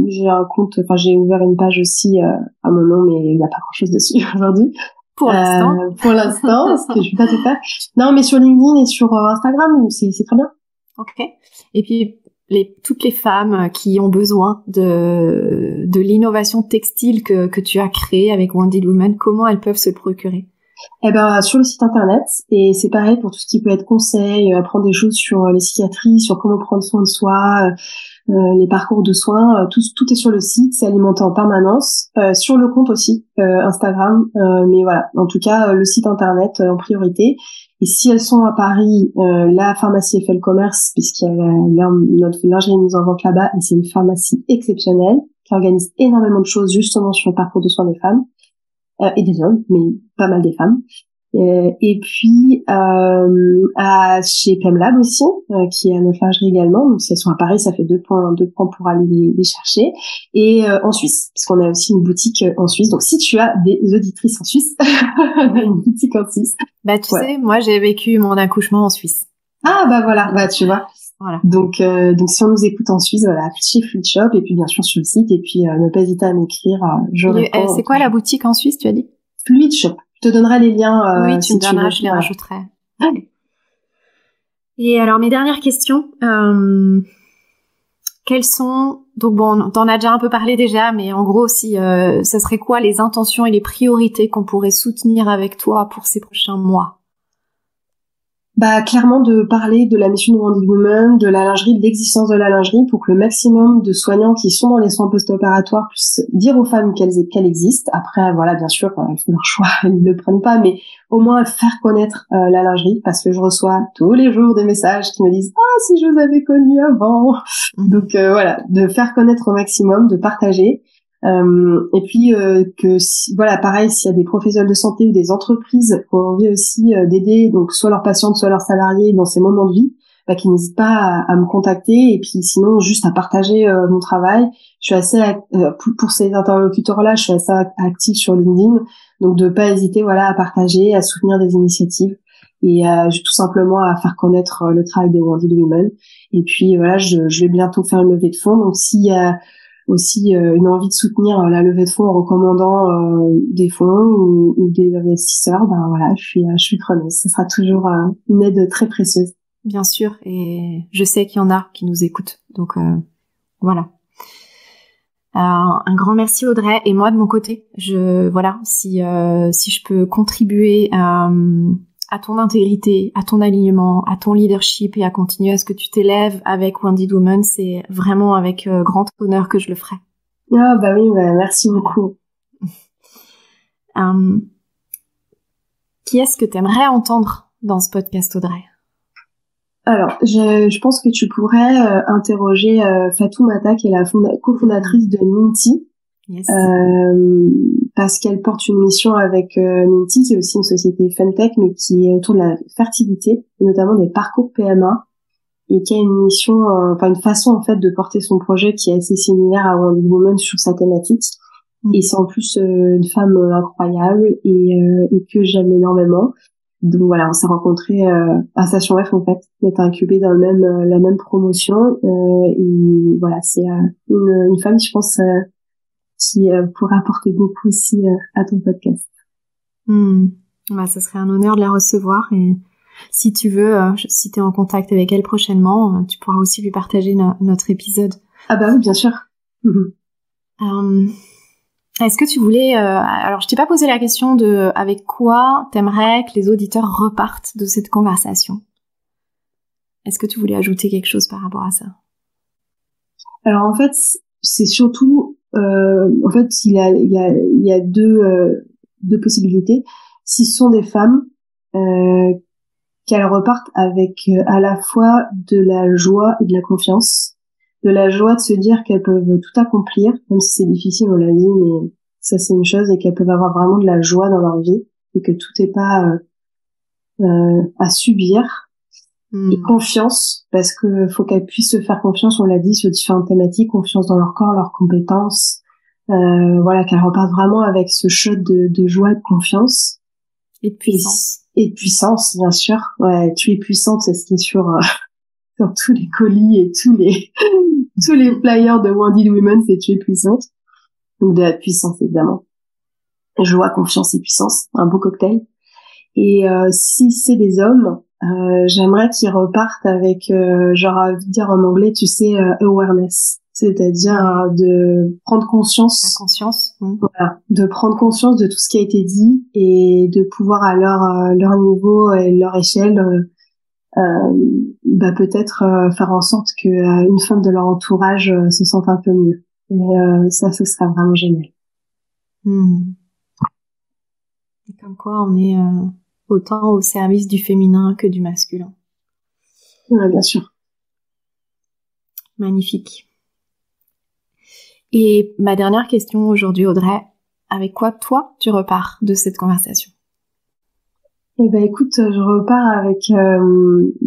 [SPEAKER 2] j'ai ouvert une page aussi à mon nom, mais il n'y a pas grand-chose dessus aujourd'hui.
[SPEAKER 1] Pour l'instant,
[SPEAKER 2] parce que je vais pas tout faire. Non, mais sur LinkedIn et sur Instagram, c'est très bien.
[SPEAKER 1] Ok. Et puis toutes les femmes qui ont besoin de l'innovation textile que tu as créée avec Wounded Women, comment elles peuvent se le procurer?
[SPEAKER 2] Eh ben, sur le site internet, et c'est pareil pour tout ce qui peut être conseil, apprendre des choses sur les psychiatries, sur comment prendre soin de soi, les parcours de soins, tout est sur le site, c'est alimenté en permanence, sur le compte aussi, Instagram, mais voilà, en tout cas, le site internet en priorité. Et si elles sont à Paris, la pharmacie fait le commerce, puisqu'il y a notre lingerie mise en vente là-bas, et c'est une pharmacie exceptionnelle, qui organise énormément de choses justement sur le parcours de soins des femmes, et des hommes, mais pas mal des femmes. Et puis chez PemLab aussi, qui est à notre lingerie également. Donc si elles sont à Paris, ça fait deux points pour aller les chercher. Et en Suisse, parce qu'on a aussi une boutique en Suisse. Donc si tu as des auditrices en Suisse, une boutique en Suisse.
[SPEAKER 1] Bah tu sais, moi j'ai vécu mon accouchement en Suisse.
[SPEAKER 2] Ah bah voilà, bah tu vois.
[SPEAKER 1] Voilà.
[SPEAKER 2] Donc si on nous écoute en Suisse, voilà, chez Fluid Shop, et puis bien sûr sur le site, et puis ne pas hésiter à m'écrire. Je réponds.
[SPEAKER 1] C'est quoi la boutique en Suisse, tu as dit?
[SPEAKER 2] Fluid Shop. Je te donnerai les liens.
[SPEAKER 1] Oui, tu me donneras, je les rajouterai. Okay. Et alors mes dernières questions, quelles sont, donc bon, t'en as déjà un peu parlé déjà, mais en gros si ça serait quoi les intentions et les priorités qu'on pourrait soutenir avec toi pour ces prochains mois?
[SPEAKER 2] Bah clairement de parler de la mission de Wounded Women, de la lingerie, de l'existence de la lingerie, pour que le maximum de soignants qui sont dans les soins post-opératoires puissent dire aux femmes qu'elle existe. Après voilà, bien sûr, elles font leur choix, elles ne le prennent pas, mais au moins faire connaître la lingerie, parce que je reçois tous les jours des messages qui me disent si je vous avais connu avant. Donc voilà, de faire connaître au maximum, de partager. Et puis voilà, pareil, s'il y a des professionnels de santé ou des entreprises qui ont envie aussi d'aider, donc soit leurs patientes, soit leurs salariés dans ces moments de vie, qui n'hésitent pas à me contacter, et puis sinon juste à partager mon travail. Je suis assez pour ces interlocuteurs-là, je suis assez active sur LinkedIn, donc de pas hésiter voilà à partager, à soutenir des initiatives et tout simplement à faire connaître le travail de Wounded Women. Et puis voilà, je vais bientôt faire une levée de fonds, donc s'il y a aussi une envie de soutenir la levée de fonds en recommandant des fonds ou des investisseurs, ben voilà, je suis preneuse. Ce sera toujours une aide très précieuse.
[SPEAKER 1] Bien sûr, et je sais qu'il y en a qui nous écoutent, donc voilà. Un grand merci Audrey, et moi de mon côté, si je peux contribuer à ton intégrité, à ton alignement, à ton leadership et à continuer à ce que tu t'élèves avec Wounded Women, c'est vraiment avec grand honneur que je le ferai.
[SPEAKER 2] Ah bah oui, merci beaucoup.
[SPEAKER 1] Qui est-ce que tu aimerais entendre dans ce podcast, Audrey?
[SPEAKER 2] Alors, je pense que tu pourrais interroger Fatou Mata, qui est la cofondatrice de Minty.
[SPEAKER 1] Yes.
[SPEAKER 2] Parce qu'elle porte une mission avec Minty, qui est aussi une société Femtech, mais qui est autour de la fertilité, et notamment des parcours PMA, et qui a une mission, une façon en fait de porter son projet qui est assez similaire à Wounded Women sur sa thématique. Et c'est en plus une femme incroyable et que j'aime énormément. Donc voilà, on s'est rencontrés à Station F en fait. On était incubés dans la même promotion. Et voilà, c'est une femme, je pense, qui pourrait apporter beaucoup aussi à ton podcast.
[SPEAKER 1] Bah, ça serait un honneur de la recevoir. Et si tu veux, si tu es en contact avec elle prochainement, tu pourras aussi lui partager notre épisode.
[SPEAKER 2] Ah bah oui, bien sûr.
[SPEAKER 1] Est-ce que tu voulais... alors, je t'ai pas posé la question de avec quoi t'aimerais que les auditeurs repartent de cette conversation. Est-ce que tu voulais ajouter quelque chose par rapport à ça?
[SPEAKER 2] Alors en fait, c'est surtout... en fait, il y a deux possibilités. Si ce sont des femmes, qu'elles repartent avec à la fois de la joie et de la confiance. De la joie de se dire qu'elles peuvent tout accomplir, même si c'est difficile, on l'a dit, mais ça c'est une chose, et qu'elles peuvent avoir vraiment de la joie dans leur vie, et que tout n'est pas à subir. Et confiance, parce que faut qu'elles puissent se faire confiance, on l'a dit, sur différentes thématiques, confiance dans leur corps, leurs compétences, voilà, qu'elles repartent vraiment avec ce shot de joie et de confiance.
[SPEAKER 1] Et de puissance.
[SPEAKER 2] Et de puissance, bien sûr. Ouais, tu es puissante, c'est ce qui est sur tous les colis et tous les flyers de Wounded Women, c'est tu es puissante. Donc de la puissance, évidemment. Joie, confiance et puissance, un beau cocktail. Et si c'est des hommes, j'aimerais qu'ils repartent avec, genre à dire en anglais, tu sais, awareness, c'est-à-dire de prendre conscience.
[SPEAKER 1] La conscience.
[SPEAKER 2] Voilà, de prendre conscience de tout ce qui a été dit et de pouvoir à leur niveau et leur échelle, bah peut-être faire en sorte que une femme de leur entourage se sente un peu mieux. Et ça, ce serait vraiment génial.
[SPEAKER 1] Et comme quoi, on est autant au service du féminin que du masculin.
[SPEAKER 2] Ouais, bien sûr.
[SPEAKER 1] Magnifique. Et ma dernière question aujourd'hui, Audrey, avec quoi toi tu repars de cette conversation?
[SPEAKER 2] Eh ben écoute, je repars avec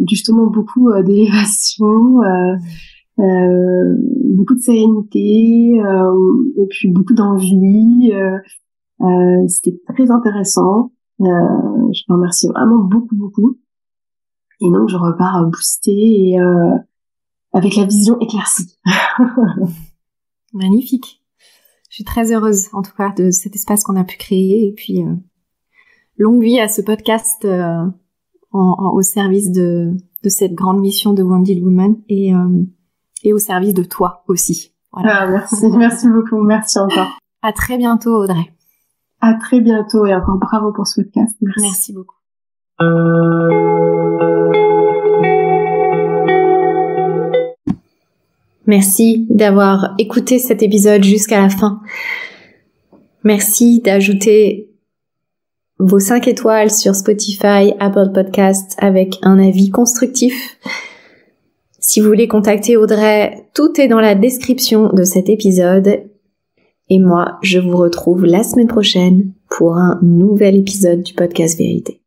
[SPEAKER 2] justement beaucoup d'élévation, beaucoup de sérénité, et puis beaucoup d'envie. C'était très intéressant. Je te remercie vraiment beaucoup. Et donc je repars boostée et avec la vision éclaircie.
[SPEAKER 1] Magnifique. Je suis très heureuse, en tout cas, de cet espace qu'on a pu créer. Et puis, longue vie à ce podcast au service de cette grande mission de Wounded Women et au service de toi aussi. Voilà.
[SPEAKER 2] Ah, merci beaucoup, merci encore.
[SPEAKER 1] À très bientôt, Audrey.
[SPEAKER 2] À très bientôt et encore bravo pour ce podcast.
[SPEAKER 1] Merci beaucoup. Merci d'avoir écouté cet épisode jusqu'à la fin. Merci d'ajouter vos 5 étoiles sur Spotify, Apple Podcasts avec un avis constructif. Si vous voulez contacter Audrey, tout est dans la description de cet épisode. Et moi, je vous retrouve la semaine prochaine pour un nouvel épisode du podcast Vérité.